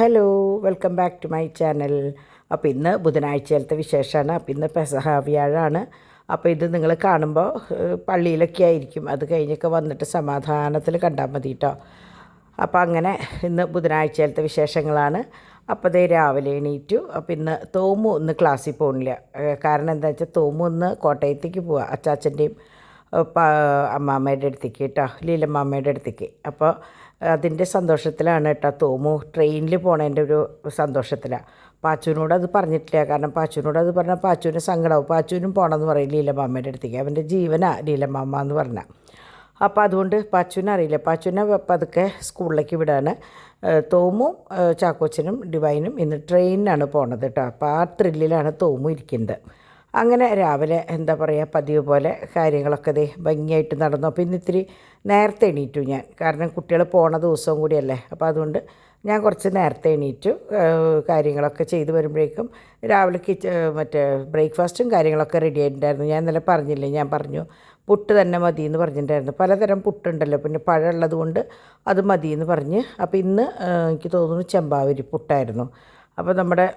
Hello, welcome back to my channel. അപ്പോൾ ഇന്ന് ബുധനാഴ്ചയിലത്തെ വിശേഷമാണ്. അപ്പോൾ ഇന്ന് പെസഹ വ്യാഴമാണ്. അപ്പോൾ ഇത് നിങ്ങൾ കാണുമ്പോൾ പള്ളിയിലൊക്കെ ആയിരിക്കും. അത് കഴിഞ്ഞൊക്കെ വന്നിട്ട് സമാധാനത്തിൽ കണ്ടാൽ മതി കേട്ടോ. അപ്പോൾ അങ്ങനെ ഇന്ന് ബുധനാഴ്ചയിലത്തെ വിശേഷങ്ങളാണ്. അപ്പോൾ അതേ രാവിലെ എണീറ്റു. അപ്പോൾ ഇന്ന് തോമു ഇന്ന് ക്ലാസ്സിൽ പോകുന്നില്ല. കാരണം എന്താ വെച്ചാൽ തോമു ഇന്ന് കോട്ടയത്തേക്ക് പോവുക, അച്ചാച്ചൻ്റെയും അമ്മാമ്മയുടെ അടുത്തേക്ക് കേട്ടോ, ലീലമ്മാമ്മയുടെ അടുത്തേക്ക്. അപ്പോൾ അതിൻ്റെ സന്തോഷത്തിലാണ് കേട്ടോ തോമു ട്രെയിനിൽ പോണതിൻ്റെ ഒരു സന്തോഷത്തിലാണ്. പാച്ചുവിനോട് അത് പറഞ്ഞിട്ടില്ല. കാരണം പാച്ചുവിനോട് അത് പറഞ്ഞാൽ പാച്ചുവിന് സങ്കടമാവും. പാച്ചുവിനും പോകണമെന്ന് പറയും ലീലമാമ്മയുടെ അടുത്തേക്ക്. അവൻ്റെ ജീവനാ ലീലമാമ്മ എന്ന് പറഞ്ഞാൽ. അപ്പോൾ അതുകൊണ്ട് പാച്ചുവിനെ അറിയില്ല. പാച്ചുവിനെ പതുക്കെ സ്കൂളിലേക്ക് വിടാണ്. തോമും ചാക്കോച്ചനും ഡിവൈനും ഇന്ന് ട്രെയിനിനാണ് പോണത് കേട്ടോ. അപ്പോൾ ആ ത്രില്ലിലാണ് തോമു ഇരിക്കുന്നത്. അങ്ങനെ രാവിലെ എന്താ പറയുക, പതിവ് പോലെ കാര്യങ്ങളൊക്കെ ഭംഗിയായിട്ട് നടന്നു. അപ്പോൾ ഇന്ന് ഇത്തിരി നേരത്തെ എണീറ്റു ഞാൻ. കാരണം കുട്ടികൾ പോണ ദിവസവും കൂടിയല്ലേ. അപ്പോൾ അതുകൊണ്ട് ഞാൻ കുറച്ച് നേരത്തെ എണീറ്റു. കാര്യങ്ങളൊക്കെ ചെയ്ത് വരുമ്പോഴേക്കും രാവിലെ മറ്റേ ബ്രേക്ക്ഫാസ്റ്റും കാര്യങ്ങളൊക്കെ റെഡി ആയിട്ടുണ്ടായിരുന്നു. ഞാൻ ഇന്നലെ പറഞ്ഞില്ലേ, ഞാൻ പറഞ്ഞു പുട്ട് തന്നെ മതി എന്ന് പറഞ്ഞിട്ടുണ്ടായിരുന്നു. പലതരം പുട്ടുണ്ടല്ലോ, പിന്നെ പഴമുള്ളത് കൊണ്ട് അത് മതി എന്ന് പറഞ്ഞ്. അപ്പോൾ ഇന്ന് എനിക്ക് തോന്നുന്നു ചെമ്പാവരി പുട്ടായിരുന്നു. അപ്പോൾ നമ്മുടെ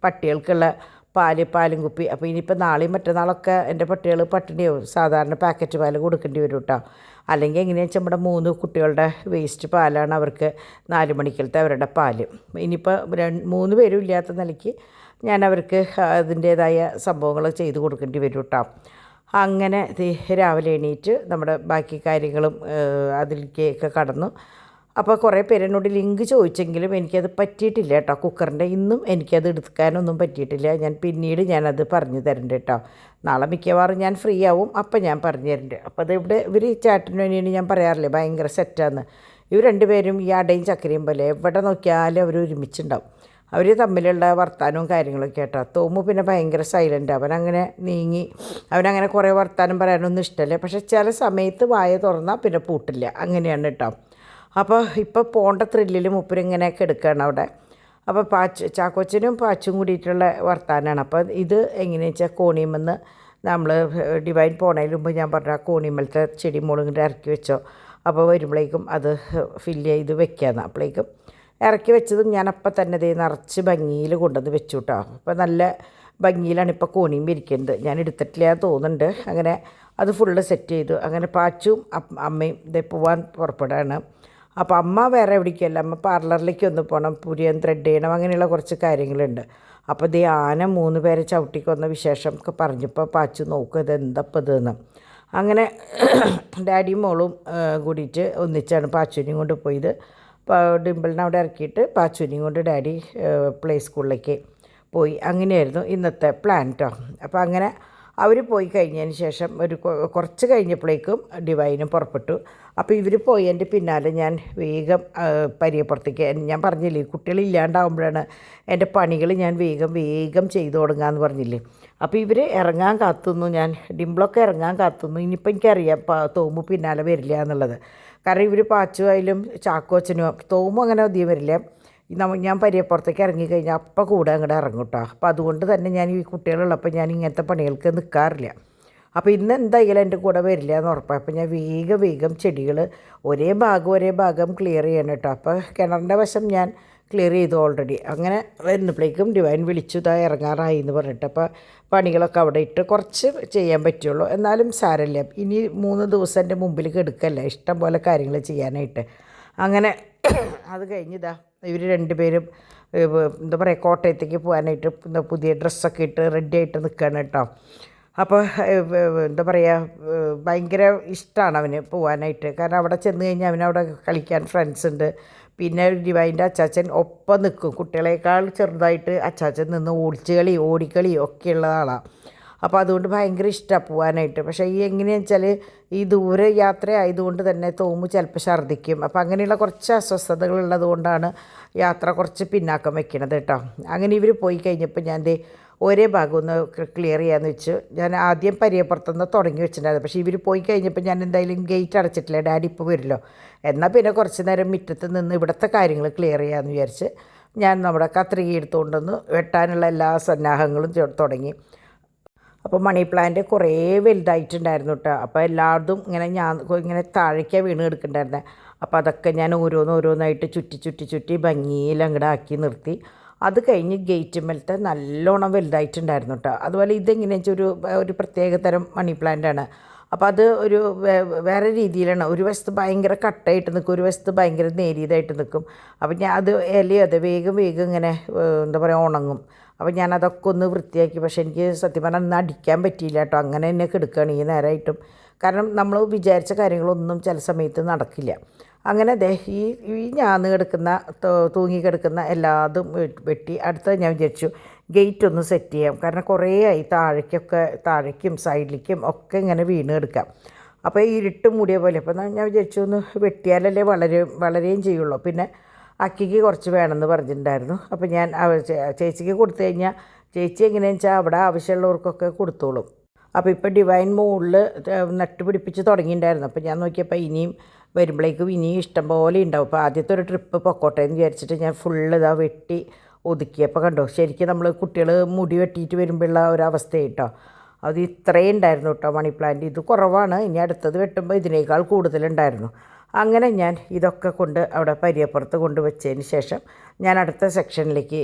പട്ടികൾക്കുള്ള പാലും കുപ്പി. അപ്പോൾ ഇനിയിപ്പോൾ നാളെയും മറ്റന്നാളൊക്കെ എൻ്റെ പട്ടികൾ പട്ടിണിയാവും. സാധാരണ പാക്കറ്റ് പാൽ കൊടുക്കേണ്ടി വരും കേട്ടോ. അല്ലെങ്കിൽ എങ്ങനെയാണെന്ന് വെച്ചാൽ നമ്മുടെ 3 കുട്ടികളുടെ വേസ്റ്റ് പാലാണ് അവർക്ക് 4 മണിക്കലത്തെ അവരുടെ പാല്. ഇനിയിപ്പോൾ 3 പേരും ഇല്ലാത്ത നിലയ്ക്ക് ഞാൻ അവർക്ക് അതിൻ്റേതായ സംഭവങ്ങൾ ചെയ്ത് കൊടുക്കേണ്ടി വരും കേട്ടോ. അങ്ങനെ രാവിലെ എണീറ്റ് നമ്മുടെ ബാക്കി കാര്യങ്ങളും അതിലേക്കൊക്കെ കടന്നു. അപ്പോൾ കുറേ പേര് എന്നോട് ലിങ്ക് ചോദിച്ചെങ്കിലും എനിക്കത് പറ്റിയിട്ടില്ല കേട്ടോ. കുക്കറിൻ്റെ ഇന്നും എനിക്കത് എടുക്കാനൊന്നും പറ്റിയിട്ടില്ല. ഞാനത് പറഞ്ഞു തരണ്ട് കേട്ടോ. നാളെ മിക്കവാറും ഞാൻ ഫ്രീ ആവും. അപ്പം ഞാൻ പറഞ്ഞു തരണ്ട്. അപ്പോൾ അതിവിടെ ഇവർ ചാട്ടിന് വേണ്ടിയാണ് ഞാൻ പറയാറില്ലേ, ഭയങ്കര സെറ്റാന്ന്. ഇവർ രണ്ടുപേരും ഈ അടയും ചക്കരയും പോലെ എവിടെ നോക്കിയാലും അവർ ഒരുമിച്ചുണ്ടാവും. അവർ തമ്മിലുള്ള വർത്താനവും കാര്യങ്ങളൊക്കെ കേട്ടോ. തോമു പിന്നെ ഭയങ്കര സൈലൻ്റ്. അവനങ്ങനെ കുറേ വർത്താനം പറയാനൊന്നും ഇഷ്ടമല്ല. പക്ഷേ ചില സമയത്ത് വായ തുറന്നാൽ പിന്നെ പൂട്ടില്ല. അങ്ങനെയാണ് കേട്ടോ. അപ്പോൾ ഇപ്പോൾ പോണ്ട ത്രില്ലിൽ മൂപ്പരിങ്ങനെയൊക്കെ എടുക്കുകയാണ് അവിടെ. അപ്പോൾ ചാക്കോച്ചനും പാച്ചും കൂടിയിട്ടുള്ള വർത്താനമാണ്. അപ്പോൾ ഇത് എങ്ങനെയാണെന്ന് വെച്ചാൽ കോണിയുമെന്ന് നമ്മൾ ഡിവൈൻ പോണതിന് മുമ്പ് ഞാൻ പറഞ്ഞ കോണിമലത്തെ ചെടി മുളകിൻ്റെ ഇറക്കി വെച്ചോ. അപ്പോൾ വരുമ്പോഴേക്കും അത് ഫില്ല് ചെയ്ത് വെക്കാമെന്ന്. അപ്പോഴേക്കും ഇറക്കി വെച്ചതും ഞാൻ അപ്പം തന്നെ നിറച്ച് ഭംഗിയിൽ കൊണ്ടുവന്ന് വെച്ചു കേട്ടോ. അപ്പോൾ നല്ല ഭംഗിയിലാണ് ഇപ്പോൾ കോണിയും ഇരിക്കുന്നത്. ഞാൻ എടുത്തിട്ടില്ല തോന്നുന്നുണ്ട്. അങ്ങനെ അത് ഫുള്ള് സെറ്റ് ചെയ്തു. അങ്ങനെ പാച്ചും അമ്മയും പോവാൻ പുറപ്പെടുകയാണ്. അപ്പോൾ അമ്മ വേറെ എവിടേക്കല്ല, അമ്മ പാർലറിലേക്ക് ഒന്ന് പോകണം, പുരിയൻ ത്രെഡ് ചെയ്യണം, അങ്ങനെയുള്ള കുറച്ച് കാര്യങ്ങളുണ്ട്. അപ്പോൾ ആന 3 പേരെ ചവിട്ടിക്കൊന്ന വിശേഷം ഒക്കെ പറഞ്ഞപ്പോൾ പാച്ചു നോക്കുക ഇതെന്തപ്പോൾ ഇതെന്ന്. അങ്ങനെ ഡാഡിയും മോളും കൂടിയിട്ട് ഒന്നിച്ചാണ് പാച്ചുവിനെയും കൊണ്ട് പോയത്. ഡിമ്പിളിനെ അവിടെ ഇറക്കിയിട്ട് പാച്ചുവിനെയും കൊണ്ട് ഡാഡി പ്ലേ സ്കൂളിലേക്ക് പോയി. അങ്ങനെയായിരുന്നു ഇന്നത്തെ പ്ലാൻ കേട്ടോ. അപ്പോൾ അങ്ങനെ അവർ പോയി കഴിഞ്ഞതിന് ശേഷം കുറച്ച് കഴിഞ്ഞപ്പോഴേക്കും ഡിവൈനും പുറപ്പെട്ടു. അപ്പോൾ ഇവർ പോയതിൻ്റെ പിന്നാലെ ഞാൻ വേഗം പരിയപ്പുറത്തേക്ക്, ഞാൻ പറഞ്ഞില്ലേ കുട്ടികളില്ലാണ്ടാവുമ്പോഴാണ് എൻ്റെ പണികൾ ഞാൻ വേഗം ചെയ്തു തുടങ്ങാമെന്ന് പറഞ്ഞില്ലേ. അപ്പോൾ ഇവർ ഇറങ്ങാൻ കാത്തുന്നു, ഞാൻ ഡിംപിളൊക്കെ ഇറങ്ങാൻ കാത്തുന്നു. ഇനിയിപ്പോൾ എനിക്കറിയാം തോമു പിന്നാലെ വരില്ല എന്നുള്ളത്. കാരണം ഇവർ പാച്ചുവായാലും ചാക്കോച്ചനും തോമു അങ്ങനെ അധികം വരില്ല. ഞാൻ പരിയപ്പുറത്തേക്ക് ഇറങ്ങിക്കഴിഞ്ഞാൽ അപ്പം കൂടെ അങ്ങോട്ട് ഇറങ്ങും കേട്ടോ. അപ്പോൾ അതുകൊണ്ട് തന്നെ ഞാൻ ഈ കുട്ടികളുള്ളപ്പോൾ ഞാൻ ഇങ്ങനത്തെ പണികൾക്ക് നിൽക്കാറില്ല. അപ്പോൾ ഇന്ന് എന്തായാലും എൻ്റെ കൂടെ വരില്ല എന്ന് ഉറപ്പാണ്. അപ്പോൾ ഞാൻ വേഗം ചെടികൾ ഒരേ ഭാഗം ക്ലിയർ ചെയ്യണം കേട്ടോ. അപ്പോൾ കിണറിൻ്റെ വശം ഞാൻ ക്ലിയർ ചെയ്തു ഓൾറെഡി. അങ്ങനെ വരുന്നപ്പോഴേക്കും ഡിവൈൻ വിളിച്ചു ഇറങ്ങാറായി എന്ന് പറഞ്ഞിട്ട്. അപ്പോൾ പണികളൊക്കെ അവിടെ ഇട്ട് കുറച്ച് ചെയ്യാൻ പറ്റുള്ളൂ. എന്നാലും സാരമില്ല, ഇനി 3 ദിവസം എൻ്റെ മുമ്പിൽ കെടുക്കല്ലേ, ഇഷ്ടം പോലെ കാര്യങ്ങൾ ചെയ്യാനായിട്ട്. അങ്ങനെ അത് കഴിഞ്ഞിതാ ഇവർ 2 പേരും എന്താ പറയുക കോട്ടയത്തേക്ക് പോകാനായിട്ട് പുതിയ ഡ്രസ്സൊക്കെ ഇട്ട് റെഡി ആയിട്ട് നിൽക്കുകയാണ് കേട്ടോ. അപ്പോൾ എന്താ പറയുക, ഭയങ്കര ഇഷ്ടമാണ് അവന് പോകാനായിട്ട്. കാരണം അവിടെ ചെന്ന് കഴിഞ്ഞാൽ അവനവിടെ കളിക്കാൻ ഫ്രണ്ട്സ് ഉണ്ട്. പിന്നെ ഡിവൈൻ്റെ അച്ചാച്ചൻ ഒപ്പം നിൽക്കും. കുട്ടികളെക്കാൾ ചെറുതായിട്ട് അച്ചാച്ചൻ നിന്ന് ഓടിക്കളി ഒക്കെയുള്ള ആളാണ്. അപ്പോൾ അതുകൊണ്ട് ഭയങ്കര ഇഷ്ടമാണ് പോകാനായിട്ട്. പക്ഷേ എങ്ങനെയാണെന്ന് വെച്ചാൽ ഈ ദൂരെ യാത്ര ആയതുകൊണ്ട് തന്നെ തോമു ചിലപ്പോൾ ഛർദ്ദിക്കും. അപ്പോൾ അങ്ങനെയുള്ള കുറച്ച് അസ്വസ്ഥതകളുള്ളത് കൊണ്ടാണ് യാത്ര കുറച്ച് പിന്നാക്കം വെക്കണത് കേട്ടോ. അങ്ങനെ ഇവർ പോയി കഴിഞ്ഞപ്പോൾ ഞാൻ ഒരേ ഭാഗം ഒന്ന് ക്ലിയർ ചെയ്യാമെന്ന് വെച്ച് ഞാൻ ആദ്യം പരിയപ്പുറത്തുനിന്ന് തുടങ്ങി വെച്ചിട്ടുണ്ടായിരുന്നു. പക്ഷേ ഇവർ പോയി കഴിഞ്ഞപ്പോൾ ഞാൻ എന്തായാലും ഗേറ്റ് അടച്ചിട്ടില്ല, ഡാഡി ഇപ്പോൾ വരുമല്ലോ, എന്നാൽ പിന്നെ കുറച്ച് നേരം മുറ്റത്ത് നിന്ന് ഇവിടുത്തെ കാര്യങ്ങൾ ക്ലിയർ ചെയ്യാമെന്ന് വിചാരിച്ച് ഞാൻ നമ്മുടെ കത്രിക എടുത്തുകൊണ്ടൊന്ന് വെട്ടാനുള്ള എല്ലാ സന്നാഹങ്ങളും തുടങ്ങി. അപ്പോൾ മണി പ്ലാന്റ് കുറേ വലുതായിട്ടുണ്ടായിരുന്നു കേട്ടോ. അപ്പോൾ എല്ലായിടത്തും ഇങ്ങനെ താഴേക്കാണ് വീണ് കിടക്കുന്നുണ്ടായിരുന്നത്. അപ്പോൾ അതൊക്കെ ഞാൻ ഓരോന്നായിട്ട് ചുറ്റി ഭംഗിയിൽ അങ്ങോട്ട് ആക്കി നിർത്തി. അത് കഴിഞ്ഞ് ഗേറ്റുമ്മലത്തെ നല്ലോണം വലുതായിട്ടുണ്ടായിരുന്നു കേട്ടോ. അതുപോലെ ഇതെങ്ങനെയാണെന്ന് വെച്ചാൽ ഒരു പ്രത്യേക തരം മണി പ്ലാന്റാണ്. അപ്പോൾ അത് ഒരു വേറെ രീതിയിലാണ്. ഒരു വശത്ത് ഭയങ്കര കട്ടായിട്ട് നിൽക്കും, ഒരു വശത്ത് ഭയങ്കര നേരിയതായിട്ട് നിൽക്കും. അപ്പോൾ ഞാൻ അത് ഇലയത് വേഗം ഇങ്ങനെ എന്താ പറയുക ഉണങ്ങും. അപ്പോൾ ഞാനതൊക്കെ ഒന്ന് വൃത്തിയാക്കി. പക്ഷേ എനിക്ക് സത്യം പറഞ്ഞാൽ അന്ന് അടിക്കാൻ പറ്റിയില്ല കേട്ടോ. അങ്ങനെ തന്നെ കിടക്കുകയാണ് ഈ നേരമായിട്ടും. കാരണം നമ്മൾ വിചാരിച്ച കാര്യങ്ങളൊന്നും ചില സമയത്ത് നടക്കില്ല. അങ്ങനെ ദേ ഈ ഞാന്ന് കിടക്കുന്ന തൂങ്ങി കിടക്കുന്ന എല്ലാതും വെട്ടി. അടുത്തത് ഞാൻ വിചാരിച്ചു ഗേറ്റ് ഒന്ന് സെറ്റ് ചെയ്യാം. കാരണം കുറേ ആയി താഴേക്കും സൈഡിലേക്കും ഒക്കെ ഇങ്ങനെ വീണ് കിടക്കാം. അപ്പോൾ ഈ ഇരുട്ട് മൂടിയ പോലെ. അപ്പോൾ ഞാൻ വിചാരിച്ചു ഒന്ന് വെട്ടിയാലല്ലേ വളരെയും ചെയ്യുള്ളൂ. പിന്നെ അക്കിക്ക് കുറച്ച് വേണമെന്ന് പറഞ്ഞിട്ടുണ്ടായിരുന്നു. അപ്പോൾ ഞാൻ ചേച്ചിക്ക് കൊടുത്തു കഴിഞ്ഞാൽ ചേച്ചി എങ്ങനെയാണെന്ന് വെച്ചാൽ അവിടെ ആവശ്യമുള്ളവർക്കൊക്കെ കൊടുത്തോളും. അപ്പോൾ ഇപ്പോൾ ഡിവൈൻ മുകളിൽ നട്ടുപിടിപ്പിച്ച് തുടങ്ങിയിട്ടുണ്ടായിരുന്നു. അപ്പോൾ ഞാൻ നോക്കിയപ്പോൾ ഇനിയും വരുമ്പോഴേക്കും ഇനിയും ഇഷ്ടം പോലെ ഉണ്ടാവും. അപ്പോൾ ആദ്യത്തെ ഒരു ട്രിപ്പ് പൊക്കോട്ടെ എന്ന് വിചാരിച്ചിട്ട് ഞാൻ ഫുള്ള് ഇതാ വെട്ടി ഒതുക്കിയപ്പോൾ കണ്ടോ, ശരിക്കും നമ്മൾ കുട്ടികൾ മുടി വെട്ടിയിട്ട് വരുമ്പോഴുള്ള ഒരവസ്ഥ കേട്ടോ. അത് ഇത്രയും ഉണ്ടായിരുന്നു കേട്ടോ മണി പ്ലാന്റ്. ഇത് കുറവാണ്, ഇനി അടുത്തത് വെട്ടുമ്പോൾ ഇതിനേക്കാൾ കൂടുതലുണ്ടായിരുന്നു. അങ്ങനെ ഞാൻ ഇതൊക്കെ കൊണ്ട് അവിടെ പരിയപ്പുറത്ത് കൊണ്ട് വെച്ചതിന് ശേഷം ഞാൻ അടുത്ത സെക്ഷനിലേക്ക്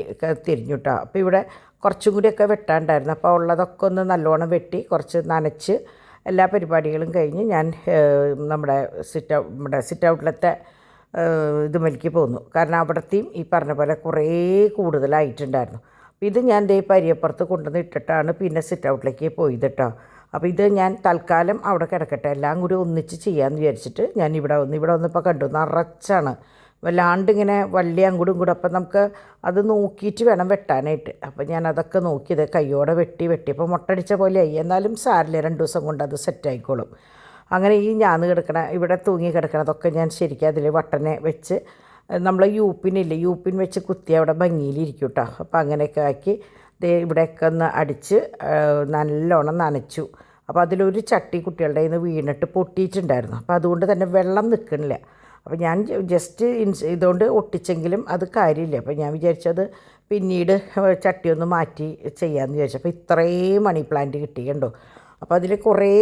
തിരിഞ്ഞു കേട്ടോ. അപ്പോൾ ഇവിടെ കുറച്ചും കൂടിയൊക്കെ വെട്ടാണ്ടായിരുന്നു. അപ്പോൾ ഉള്ളതൊക്കെ ഒന്ന് നല്ലോണം വെട്ടി കുറച്ച് നനച്ച് എല്ലാ പരിപാടികളും കഴിഞ്ഞ് ഞാൻ നമ്മുടെ സിറ്റ് ഔട്ടിലത്തെ ഇതുമേലേക്ക് പോന്നു. കാരണം അവിടത്തെയും ഈ പറഞ്ഞ പോലെ കുറേ കൂടുതലായിട്ടുണ്ടായിരുന്നു. അപ്പോൾ ഇത് ഞാൻ ദേ പരിയപ്പുറത്ത് കൊണ്ടുവന്ന് ഇട്ടിട്ടാണ് പിന്നെ സിറ്റ് ഔട്ടിലേക്ക് പോയത് കേട്ടോ. അപ്പോൾ ഇത് ഞാൻ തൽക്കാലം അവിടെ കിടക്കട്ടെ, എല്ലാം കൂടി ഒന്നിച്ച് ചെയ്യാമെന്ന് വിചാരിച്ചിട്ട് ഞാൻ ഇവിടെ വന്നപ്പോൾ കണ്ടു നിറച്ചാണ്, വല്ലാണ്ട് ഇങ്ങനെ വള്ളി അങ്ങോട്ടും കൂടെ. അപ്പം നമുക്ക് അത് നോക്കിയിട്ട് വേണം വെട്ടാനായിട്ട്. അപ്പം ഞാൻ അതൊക്കെ നോക്കിയത് കയ്യോടെ വെട്ടിയപ്പോൾ മുട്ടടിച്ച പോലെയായി. എന്നാലും സാരില്ല, 2 ദിവസം കൊണ്ട് അത് സെറ്റായിക്കോളും. അങ്ങനെ ഈ ഞാന്ന് കിടക്കണ ഇവിടെ തൂങ്ങി കിടക്കണതൊക്കെ ഞാൻ ശരിക്കും അതിൽ വട്ടനെ വെച്ച് നമ്മൾ യൂപ്പിൻ വെച്ച് കുത്തി അവിടെ ഭംഗിയിലിരിക്കും കേട്ടോ. അപ്പോൾ അങ്ങനെയൊക്കെ ആക്കി ഇവിടെയൊക്കെ ഒന്ന് അടിച്ച് നല്ലോണം നനച്ചു. അപ്പോൾ അതിലൊരു ചട്ടി കുട്ടികളുടെ കയ്യിൽ നിന്ന് വീണിട്ട് പൊട്ടിയിട്ടുണ്ടായിരുന്നു. അപ്പോൾ അതുകൊണ്ട് തന്നെ വെള്ളം നിൽക്കണില്ല. അപ്പോൾ ഞാൻ ജസ്റ്റ് ഇതുകൊണ്ട് ഒട്ടിച്ചെങ്കിലും അത് കാര്യമില്ല. അപ്പോൾ ഞാൻ വിചാരിച്ചത് പിന്നീട് ചട്ടിയൊന്ന് മാറ്റി ചെയ്യാമെന്ന് വിചാരിച്ചു. അപ്പോൾ ഇത്രയും മണി പ്ലാന്റ് കിട്ടി കണ്ടോ. അപ്പോൾ അതിൽ കുറേ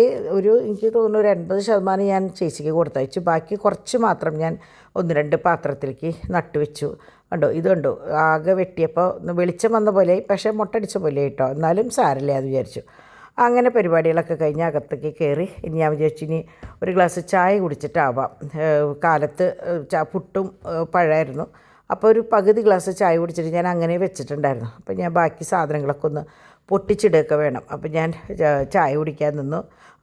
എനിക്ക് തോന്നുന്നു ഒരു 80% ഞാൻ ചേച്ചിക്ക് കൊടുത്തയച്ചു. ബാക്കി കുറച്ച് മാത്രം ഞാൻ 1-2 പാത്രത്തിലേക്ക് നട്ടുവെച്ചു. കണ്ടോ, ഇത് കണ്ടോ, ആകെ വെട്ടിയപ്പോൾ വെളിച്ചം വന്ന പോലെ, പക്ഷേ മുട്ടടിച്ച പോലെ കേട്ടോ. എന്നാലും സാരമില്ല എന്ന് വിചാരിച്ചു. അങ്ങനെ പരിപാടികളൊക്കെ കഴിഞ്ഞ് അകത്തേക്ക് കയറി. ഇനി ഞാൻ വിചാരിച്ചു ഇനി ഒരു ഗ്ലാസ് ചായ കുടിച്ചിട്ടാവാം. കാലത്ത് പുട്ടും പഴമായിരുന്നു. അപ്പോൾ ഒരു പകുതി ഗ്ലാസ് ചായ കുടിച്ചിട്ട് ഞാൻ അങ്ങനെ വെച്ചിട്ടുണ്ടായിരുന്നു. അപ്പോൾ ഞാൻ ബാക്കി സാധനങ്ങളൊക്കെ ഒന്ന് പൊട്ടിച്ചിടുകയൊക്കെ വേണം. അപ്പോൾ ഞാൻ ചായ കുടിക്കാൻ നിന്നു.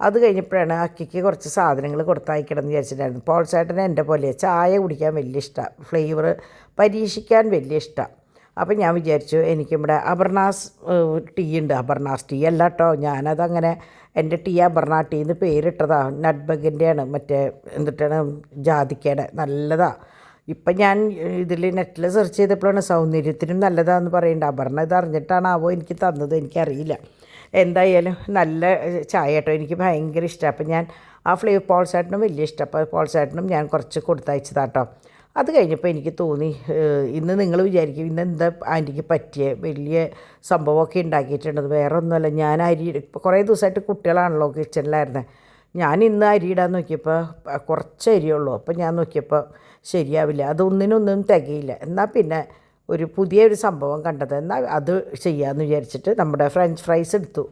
അത് കഴിഞ്ഞപ്പോഴാണ് അക്കിക്ക് കുറച്ച് സാധനങ്ങൾ കൊടുത്തയക്കണം എന്ന് വിചാരിച്ചിട്ടുണ്ടായിരുന്നു. പോൾസേട്ടന് എൻ്റെ പോലെ ചായ കുടിക്കാൻ വലിയ ഇഷ്ടമാണ്, ഫ്ലേവർ പരീക്ഷിക്കാൻ വലിയ ഇഷ്ടമാണ്. അപ്പം ഞാൻ വിചാരിച്ചു എനിക്കിവിടെ അപർണാസ് ടീ ഉണ്ട്. അപർണാസ് ടീ അല്ല കേട്ടോ, ഞാനതങ്ങനെ എൻ്റെ ടീ അപർണ ടീ എന്ന് പേരിട്ടതാണ്. നട്ട്ബഗിൻ്റെയാണ്, മറ്റേ എന്നിട്ടാണ് ജാതിക്കയുടെ, നല്ലതാണ്. ഇപ്പം ഞാൻ ഇതിൽ നെറ്റിൽ സെർച്ച് ചെയ്തപ്പോഴാണ് സൗന്ദര്യത്തിനും നല്ലതാണെന്ന് പറയുന്നുണ്ട്. അപർണ ഇത് അറിഞ്ഞിട്ടാണാവോ എനിക്ക് തന്നത്, എനിക്കറിയില്ല. എന്തായാലും നല്ല ചായ കേട്ടോ, എനിക്ക് ഭയങ്കര ഇഷ്ടമാണ്. അപ്പം ഞാൻ ആ ഫ്ലേവർ പോൾസേട്ടനും വലിയ ഇഷ്ടം. അപ്പോൾ പോൾസേട്ടനും ഞാൻ കുറച്ച് കൊടുത്തയച്ചതാട്ടോ. അത് കഴിഞ്ഞപ്പോൾ എനിക്ക് തോന്നി ഇന്ന് നിങ്ങൾ വിചാരിക്കും ഇന്നെന്താ ആൻറ്റിക്ക് പറ്റിയ വലിയ സംഭവമൊക്കെ ഉണ്ടാക്കിയിട്ടുണ്ടത്. വേറെ ഒന്നുമല്ല, ഞാൻ കുറേ ദിവസമായിട്ട് കുട്ടികളാണല്ലോ കിച്ചണിലായിരുന്നത്. ഞാൻ ഇന്ന് അരിയിടാൻ നോക്കിയപ്പോൾ കുറച്ച് അരിയുള്ളൂ. അപ്പോൾ ഞാൻ നോക്കിയപ്പോൾ ശരിയാവില്ല, അതൊന്നിനൊന്നും തികയില്ല. എന്നാൽ പിന്നെ ഒരു പുതിയൊരു സംഭവം കണ്ടത്, എന്നാൽ അത് ചെയ്യാമെന്ന് വിചാരിച്ചിട്ട് നമ്മുടെ ഫ്രഞ്ച് ഫ്രൈസ് എടുത്തു.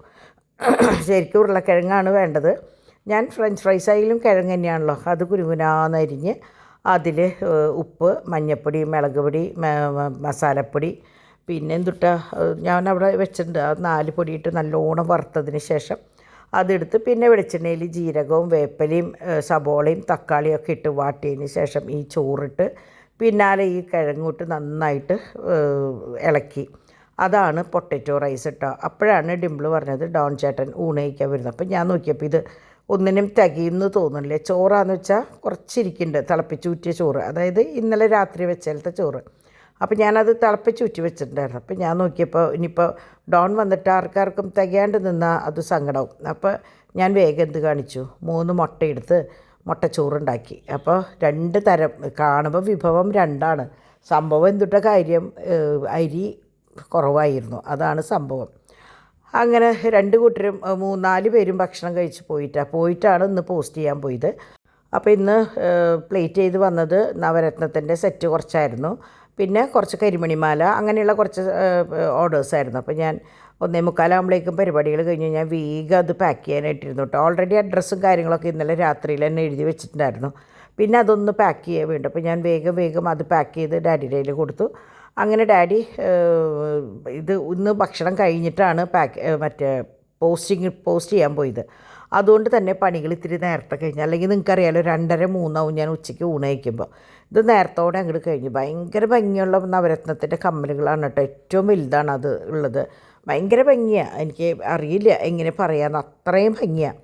ശരിക്കും ഉരുളക്കിഴങ്ങാണ് വേണ്ടത്. ഞാൻ ഫ്രഞ്ച് ഫ്രൈസ് ആയാലും കിഴങ്ങ് തന്നെയാണല്ലോ. അത് കുരുകുനാന്നരിഞ്ഞ് അതിൽ ഉപ്പ്, മഞ്ഞൾപ്പൊടി, മുളക് പൊടി, മസാലപ്പൊടി, പിന്നെ എന്തുട്ടാ ഞാൻ അവിടെ വെച്ചിട്ടുണ്ട്. 4 പൊടിയിട്ട് നല്ലോണം വറുത്തതിന് ശേഷം അതെടുത്ത് പിന്നെ വെളിച്ചെണ്ണയിൽ ജീരകവും വേപ്പിലയും സബോളയും തക്കാളിയും ഒക്കെ ഇട്ട് വാട്ടിയതിന് ശേഷം ഈ ചോറിട്ട് പിന്നാലെ ഈ കിഴങ്ങോട്ട് നന്നായിട്ട് ഇളക്കി. അതാണ് പൊട്ടറ്റോ റൈസ് കേട്ടോ. അപ്പോഴാണ് ഡിംപിൾ പറഞ്ഞത് ഡോൺ ചേട്ടൻ ഊണ് കഴിക്കാൻ വരുന്നത്. അപ്പം ഞാൻ നോക്കിയപ്പോൾ ഇത് ഒന്നിനും തികയുമെന്ന് തോന്നുന്നില്ലേ. ചോറാന്ന് വെച്ചാൽ കുറച്ചിരിക്കുന്നുണ്ട്, തിളപ്പിച്ചൂറ്റിയ ചോറ്, അതായത് ഇന്നലെ രാത്രി വെച്ചാലത്തെ ചോറ്. അപ്പോൾ ഞാനത് തിളപ്പിച്ചൂറ്റി വെച്ചിട്ടുണ്ടായിരുന്നു. അപ്പോൾ ഞാൻ നോക്കിയപ്പോൾ ഇനിയിപ്പോൾ ഡോൺ വന്നിട്ട് ആർക്കാർക്കും തികയാണ്ട് നിന്നാൽ അത് സങ്കടവും. അപ്പോൾ ഞാൻ വേഗം എന്ത് കാണിച്ചു, 3 മുട്ടയെടുത്ത് മുട്ടച്ചോറുണ്ടാക്കി. അപ്പോൾ 2 തരം കാണുമ്പോൾ വിഭവം 2ആണ്. സംഭവം എന്തുട്ട കാര്യം, അരി കുറവായിരുന്നു, അതാണ് സംഭവം. അങ്ങനെ 2 കൂട്ടരും 3-4 പേരും ഭക്ഷണം കഴിച്ച് പോയിട്ടാണ് ഇന്ന് പോസ്റ്റ് ചെയ്യാൻ പോയത്. അപ്പോൾ ഇന്ന് പ്ലേറ്റ് ചെയ്ത് വന്നത് നവരത്നത്തിൻ്റെ സെറ്റ് കുറച്ചായിരുന്നു, പിന്നെ കുറച്ച് കരിമണിമാല, അങ്ങനെയുള്ള കുറച്ച് ഓർഡേഴ്സായിരുന്നു. അപ്പോൾ ഞാൻ 1:45 പരിപാടികൾ കഴിഞ്ഞ് ഞാൻ വേഗം അത് പാക്ക് ചെയ്യാനായിട്ടിരുന്നു കേട്ടോ. ഓൾറെഡി അഡ്രസ്സും കാര്യങ്ങളൊക്കെ ഇന്നലെ രാത്രിയിൽ തന്നെ എഴുതി വെച്ചിട്ടുണ്ടായിരുന്നു. പിന്നെ അതൊന്ന് പാക്ക് ചെയ്യാൻ വേണ്ടി അപ്പോൾ ഞാൻ വേഗം അത് പാക്ക് ചെയ്ത് ഡാഡിയുടെ കയ്യിൽ കൊടുത്തു. അങ്ങനെ ഡാഡി ഇത് ഇന്ന് ഭക്ഷണം കഴിഞ്ഞിട്ടാണ് പോസ്റ്റ് ചെയ്യാൻ പോയത്. അതുകൊണ്ട് തന്നെ പണികൾ ഇത്തിരി നേരത്തെ കഴിഞ്ഞു. അല്ലെങ്കിൽ നിങ്ങൾക്കറിയാലോ 2:30-3 ഞാൻ ഉച്ചയ്ക്ക് ഊണ് കഴിക്കുമ്പോൾ. ഇത് നേരത്തോടെ അങ്ങോട്ട് കഴിഞ്ഞു. ഭയങ്കര ഭംഗിയുള്ള നവരത്നത്തിൻ്റെ കമ്മലുകളാണ് കേട്ടോ. ഏറ്റവും വലുതാണ് അത് ഉള്ളത്. ഭയങ്കര ഭംഗിയാണ്. എനിക്ക് അറിയില്ല എങ്ങനെ പറയാമെന്ന്, അത്രയും ഭംഗിയാണ്.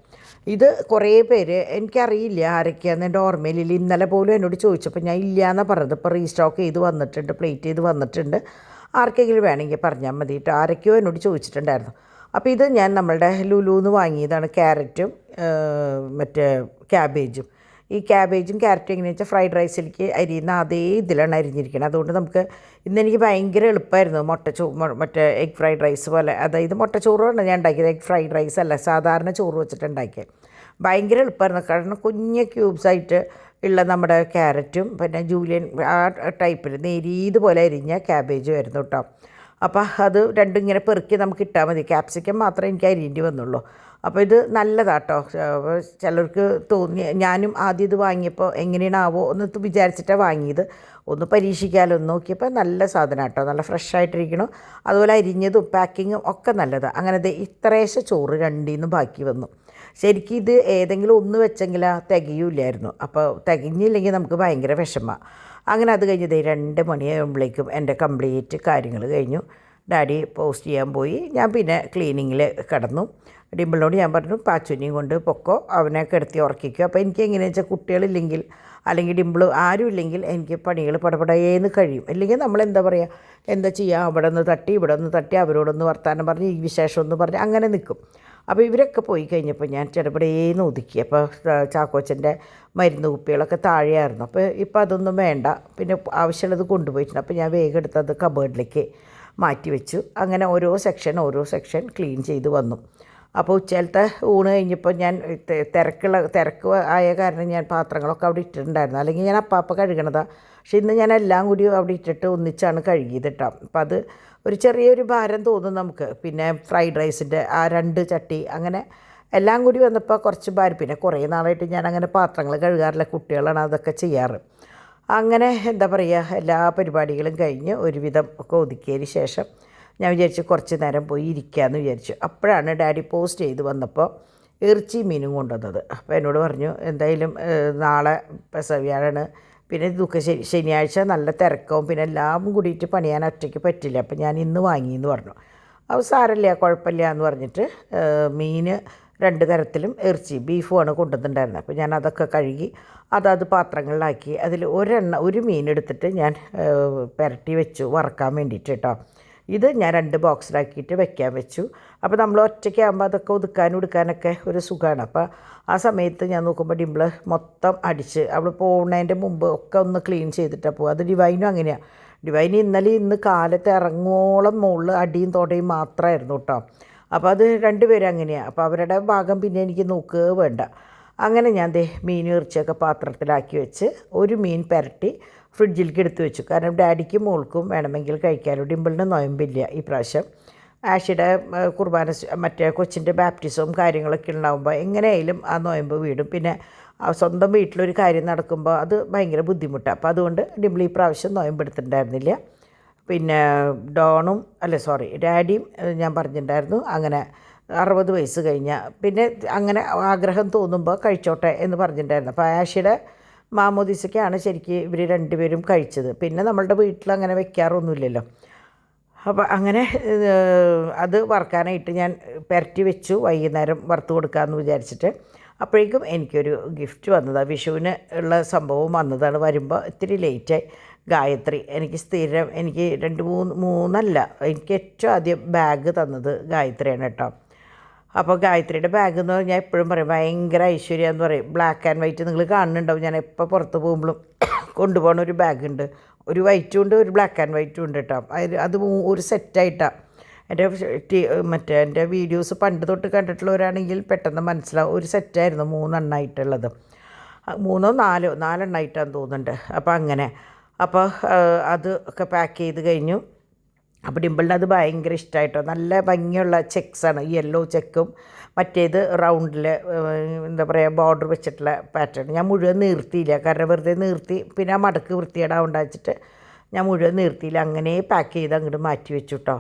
ഇത് കുറേ പേര്, എനിക്കറിയില്ല ആരൊക്കെയാണെന്ന് എൻ്റെ ഓർമ്മയിലില്ല. ഇന്നലെ പോലും എന്നോട് ചോദിച്ചപ്പോൾ ഞാൻ ഇല്ലയെന്നാണ് പറഞ്ഞത്. ഇപ്പോൾ റീസ്റ്റോക്ക് ചെയ്ത് വന്നിട്ടുണ്ട്, പ്ലേറ്റ് ചെയ്ത് വന്നിട്ടുണ്ട്, ആർക്കെങ്കിലും വേണമെങ്കിൽ പറഞ്ഞാൽ മതി കേട്ടോ. ആരൊക്കെയോ എന്നോട് ചോദിച്ചിട്ടുണ്ടായിരുന്നു. അപ്പോൾ ഇത് ഞാൻ നമ്മളുടെ ലുലുന്ന് വാങ്ങിയതാണ്. ക്യാരറ്റും ക്യാബേജും. ഈ ക്യാബേജും ക്യാരറ്റും എങ്ങനെയാണെന്ന് വെച്ചാൽ ഫ്രൈഡ് റൈസിലേക്ക് അരിയുന്ന അതേ ഇതിലാണ് അരിഞ്ഞിരിക്കുന്നത്. അതുകൊണ്ട് നമുക്ക് ഇന്നെനിക്ക് ഭയങ്കര എളുപ്പമായിരുന്നു. എഗ് ഫ്രൈഡ് റൈസ് പോലെ, അതായത് മുട്ടച്ചോറാണ് ഞാൻ ഉണ്ടാക്കിയത്. എഗ് ഫ്രൈഡ് റൈസ് അല്ല, സാധാരണ ചോറ് വെച്ചിട്ട് ഉണ്ടാക്കിയത്. ഭയങ്കര എളുപ്പമായിരുന്നു. കാരണം കുഞ്ഞ് ക്യൂബ്സായിട്ട് ഉള്ള നമ്മുടെ ക്യാരറ്റും പിന്നെ ജൂലിയൻ ആ ടൈപ്പിൽ നേരീതുപോലെ അരിഞ്ഞ ക്യാബേജും ആയിരുന്നു കേട്ടോ. അപ്പോൾ അത് രണ്ടും ഇങ്ങനെ പെറുക്കി നമുക്ക് ഇട്ടാൽ മതി. ക്യാപ്സിക്കം മാത്രമേ എനിക്ക് അരിയേണ്ടി വന്നുള്ളൂ. അപ്പോൾ ഇത് നല്ലതാട്ടോ. ചിലർക്ക് തോന്നി, ഞാനും ആദ്യം ഇത് വാങ്ങിയപ്പോൾ എങ്ങനെയാണാവോ ഒന്ന് വിചാരിച്ചിട്ടാണ് വാങ്ങിയത്. ഒന്ന് പരീക്ഷിക്കാമല്ലോ എന്ന് നോക്കിയപ്പോൾ നല്ല സാധനം കേട്ടോ, നല്ല ഫ്രഷ് ആയിട്ടിരിക്കണം. അതുപോലെ അരിഞ്ഞതും പാക്കിങ്ങും ഒക്കെ നല്ലതാണ്. അങ്ങനെ ഇത്രേശ ചോറ് രണ്ടിൽ നിന്നും ബാക്കി വന്നു. ശരിക്കും ഇത് ഏതെങ്കിലും ഒന്ന് വെച്ചെങ്കിൽ തികയില്ലായിരുന്നു. അപ്പോൾ തികഞ്ഞില്ലെങ്കിൽ നമുക്ക് ഭയങ്കര വിഷമമാണ്. അങ്ങനെ അത് കഴിഞ്ഞ് 2 മണിയാകുമ്പോഴേക്കും എൻ്റെ കംപ്ലീറ്റ് കാര്യങ്ങൾ കഴിഞ്ഞു. ഡാഡി പോസ്റ്റ് ചെയ്യാൻ പോയി. ഞാൻ പിന്നെ ക്ലീനിങ്ങിൽ കിടന്നു. ഡിമ്പിളിനോട് ഞാൻ പറഞ്ഞു, പാച്ചുനിയും കൊണ്ട് പൊക്കോ, അവനെ കിടത്തി ഉറക്കിക്കോ. അപ്പോൾ എനിക്ക് എങ്ങനെയാണെന്ന് വെച്ചാൽ കുട്ടികളില്ലെങ്കിൽ അല്ലെങ്കിൽ ഡിമ്പിൾ ആരും ഇല്ലെങ്കിൽ എനിക്ക് പണികൾ പടപടയേന്ന് കഴിയും. അല്ലെങ്കിൽ നമ്മളെന്താ പറയുക, എന്താ ചെയ്യുക, അവിടെ നിന്ന് തട്ടി ഇവിടെ നിന്ന് തട്ടി അവരോടൊന്ന് വർത്താനം പറഞ്ഞ് ഈ വിശേഷം ഒന്ന് പറഞ്ഞ് അങ്ങനെ നിൽക്കും. അപ്പോൾ ഇവരൊക്കെ പോയി കഴിഞ്ഞപ്പോൾ ഞാൻ ചെറുപടേന്ന് ഒതുക്കി. അപ്പോൾ ചാക്കോച്ചൻ്റെ മരുന്ന് കുപ്പികളൊക്കെ താഴെയായിരുന്നു. അപ്പോൾ ഇപ്പോൾ അതൊന്നും വേണ്ട, പിന്നെ ആവശ്യമുള്ളത് കൊണ്ടുപോയിട്ടുണ്ട്. അപ്പോൾ ഞാൻ വേഗം എടുത്തത് കബേർഡിലേക്ക് മാറ്റി വെച്ചു. അങ്ങനെ ഓരോ സെക്ഷൻ ക്ലീൻ ചെയ്ത് വന്നു. അപ്പോൾ ഉച്ചയിലത്തെ ഊണ് കഴിഞ്ഞപ്പോൾ ഞാൻ തിരക്ക് ആയ കാരണം ഞാൻ പാത്രങ്ങളൊക്കെ അവിടെ ഇട്ടിട്ടുണ്ടായിരുന്നു. അല്ലെങ്കിൽ ഞാൻ അപ്പം കഴുകണതാണ്. പക്ഷെ ഇന്ന് ഞാൻ എല്ലാം കൂടി അവിടെ ഇട്ടിട്ട് ഒന്നിച്ചാണ് കഴുകിയത് കേട്ടോ. അപ്പോൾ അത് ഒരു ചെറിയൊരു ഭാരം തോന്നും നമുക്ക്. പിന്നെ ഫ്രൈഡ് റൈസിൻ്റെ ആ 2 ചട്ടി അങ്ങനെ എല്ലാം കൂടി വന്നപ്പോൾ കുറച്ച് ഭാരം. പിന്നെ കുറേ നാളായിട്ട് ഞാൻ അങ്ങനെ പാത്രങ്ങൾ കഴുകാറില്ല, കുട്ടികളാണ് അതൊക്കെ ചെയ്യാറ്. അങ്ങനെ എന്താ പറയുക, എല്ലാ പരിപാടികളും കഴിഞ്ഞ് ഒരുവിധം ഒക്കെ ഒതുക്കിയതിന് ശേഷം ഞാൻ വിചാരിച്ചു കുറച്ച് നേരം പോയി ഇരിക്കാമെന്ന് വിചാരിച്ചു. അപ്പോഴാണ് ഡാഡി പോസ്റ്റ് ചെയ്ത് വന്നപ്പോൾ ഇറച്ചി മീനും കൊണ്ടുവന്നത്. അപ്പോൾ എന്നോട് പറഞ്ഞു, എന്തായാലും നാളെ പെസവ്യാഴാണ്, പിന്നെ ശനിയാഴ്ച നല്ല തിരക്കവും, പിന്നെ എല്ലാം കൂടിയിട്ട് പണിയാൻ ഒറ്റയ്ക്ക് പറ്റില്ല. അപ്പോൾ ഞാൻ ഇന്ന് വാങ്ങിയെന്ന് പറഞ്ഞു. അപ്പോൾ സാരമില്ല, കുഴപ്പമില്ല എന്ന് പറഞ്ഞിട്ട് മീൻ 2 തരത്തിലും ഇറച്ചി ബീഫുമാണ് കൊണ്ടുവന്നിട്ടുണ്ടായിരുന്നത്. അപ്പോൾ ഞാൻ അതൊക്കെ കഴുകി അതത് പാത്രങ്ങളിലാക്കി. അതിൽ ഒരു മീൻ എടുത്തിട്ട് ഞാൻ പുരട്ടി വെച്ചു വറക്കാൻ വേണ്ടിയിട്ട് കേട്ടോ. ഇത് ഞാൻ 2 ബോക്സിലാക്കിയിട്ട് വെക്കാൻ വെച്ചു. അപ്പോൾ നമ്മൾ ഒറ്റയ്ക്കാകുമ്പോൾ അതൊക്കെ എടുക്കാനൊക്കെ ഒരു സുഖമാണ്. അപ്പോൾ ആ സമയത്ത് ഞാൻ നോക്കുമ്പോൾ ഡിമ്പിൾ മൊത്തം അടിച്ച് അവൾ പോകുന്നതിൻ്റെ മുമ്പ് ഒക്കെ ഒന്ന് ക്ലീൻ ചെയ്തിട്ടാണ് പോകുക. അത് ഡിവൈനും അങ്ങനെയാണ്. ഡിവൈന് ഇന്ന് കാലത്ത് ഇറങ്ങോളം മുകളിൽ അടിയും തോടയും മാത്രമായിരുന്നു കേട്ടോ. അപ്പോൾ അത് 2 പേരും അങ്ങനെയാണ്. അപ്പോൾ അവരുടെ ഭാഗം പിന്നെ എനിക്ക് നോക്കുക വേണ്ട. അങ്ങനെ ഞാൻ മീനും ഇറച്ചിയൊക്കെ പാത്രത്തിലാക്കി വെച്ച് ഒരു മീൻ പുരട്ടി ഫ്രിഡ്ജിലേക്ക് എടുത്ത് വെച്ചു. കാരണം ഡാഡിക്കും മോൾക്കും വേണമെങ്കിൽ കഴിക്കാമല്ലോ. ഡിമ്പിളിന് നോയമ്പില്ല ഈ പ്രാവശ്യം. ആഷിയുടെ കുർബാന കൊച്ചിൻ്റെ ബാപ്റ്റിസവും കാര്യങ്ങളൊക്കെ ഉണ്ടാകുമ്പോൾ എങ്ങനെയായാലും ആ നോയമ്പ് വീടും. പിന്നെ സ്വന്തം വീട്ടിലൊരു കാര്യം നടക്കുമ്പോൾ അത് ഭയങ്കര ബുദ്ധിമുട്ടാണ്. അപ്പോൾ അതുകൊണ്ട് ഡിമ്പിൾ ഈ പ്രാവശ്യം നോയമ്പ് എടുത്തിട്ടുണ്ടായിരുന്നില്ല. പിന്നെ ഡാഡിയും ഞാൻ പറഞ്ഞിട്ടുണ്ടായിരുന്നു അങ്ങനെ 60 വയസ്സ് കഴിഞ്ഞാൽ പിന്നെ അങ്ങനെ ആഗ്രഹം തോന്നുമ്പോൾ കഴിച്ചോട്ടെ എന്ന് പറഞ്ഞിട്ടുണ്ടായിരുന്നു. അപ്പോൾ ആഷിയുടെ മാമോദിസയ്ക്കാണ് ശരിക്കും ഇവർ 2 പേരും കഴിച്ചത്. പിന്നെ നമ്മളുടെ വീട്ടിൽ അങ്ങനെ വെക്കാറൊന്നുമില്ലല്ലോ. അപ്പോൾ അങ്ങനെ അത് വറുക്കാനായിട്ട് ഞാൻ പുരട്ടി വെച്ചു. വൈകുന്നേരം വറുത്ത് കൊടുക്കാമെന്ന് വിചാരിച്ചിട്ട് അപ്പോഴേക്കും എനിക്കൊരു ഗിഫ്റ്റ് വന്നതാണ്. വിഷുവിന് ഉള്ള സംഭവം വന്നതാണ്. വരുമ്പോൾ ഇത്തിരി ലേറ്റായി. ഗായത്രി എനിക്ക് എനിക്ക് 2-3 എനിക്ക് ഏറ്റവും ആദ്യം ബാഗ് തന്നത് ഗായത്രിയാണ് കേട്ടോ. അപ്പോൾ ഗായത്രിയുടെ ബാഗ് എന്ന് പറഞ്ഞാൽ എപ്പോഴും പറയും ഭയങ്കര ഐശ്വര്യം എന്ന് പറയും. ബ്ലാക്ക് ആൻഡ് വൈറ്റ് നിങ്ങൾ കാണുന്നുണ്ടാവും. ഞാൻ എപ്പോൾ പുറത്ത് പോകുമ്പോഴും കൊണ്ടുപോകണ ഒരു ബാഗുണ്ട്. ഒരു വൈറ്റും ഉണ്ട്, ഒരു ബ്ലാക്ക് ആൻഡ് വൈറ്റും ഉണ്ട് കേട്ടോ. അത് ഒരു സെറ്റായിട്ടാണ്. എൻ്റെ വീഡിയോസ് പണ്ട് തൊട്ട് കണ്ടിട്ടുള്ളവരാണെങ്കിൽ പെട്ടെന്ന് മനസ്സിലാവും. ഒരു സെറ്റായിരുന്നു 3 എണ്ണമായിട്ടുള്ളത്. മൂന്നോ നാലെണ്ണമായിട്ടാന്ന് തോന്നുന്നുണ്ട്. അപ്പോൾ അങ്ങനെ അപ്പോൾ അത് ഒക്കെ പാക്ക് ചെയ്ത് കഴിഞ്ഞു. അപ്പോൾ ഡിമ്പിളിന് അത് ഭയങ്കര ഇഷ്ടമായിട്ടോ. നല്ല ഭംഗിയുള്ള ചെക്സാണ്, യെല്ലോ ചെക്കും മറ്റേത് റൗണ്ടിൽ എന്താ പറയുക ബോർഡർ വെച്ചിട്ടുള്ള പാറ്റേൺ. ഞാൻ മുഴുവൻ നീർത്തിയില്ല, കാരണം വെറുതെ നീർത്തി പിന്നെ ആ മടക്ക് വൃത്തികേടാവുണ്ടാ വെച്ചിട്ട് ഞാൻ മുഴുവൻ നീർത്തിയില്ല. അങ്ങനെ പാക്ക് ചെയ്ത് അങ്ങോട്ട് മാറ്റി വെച്ചു കേട്ടോ.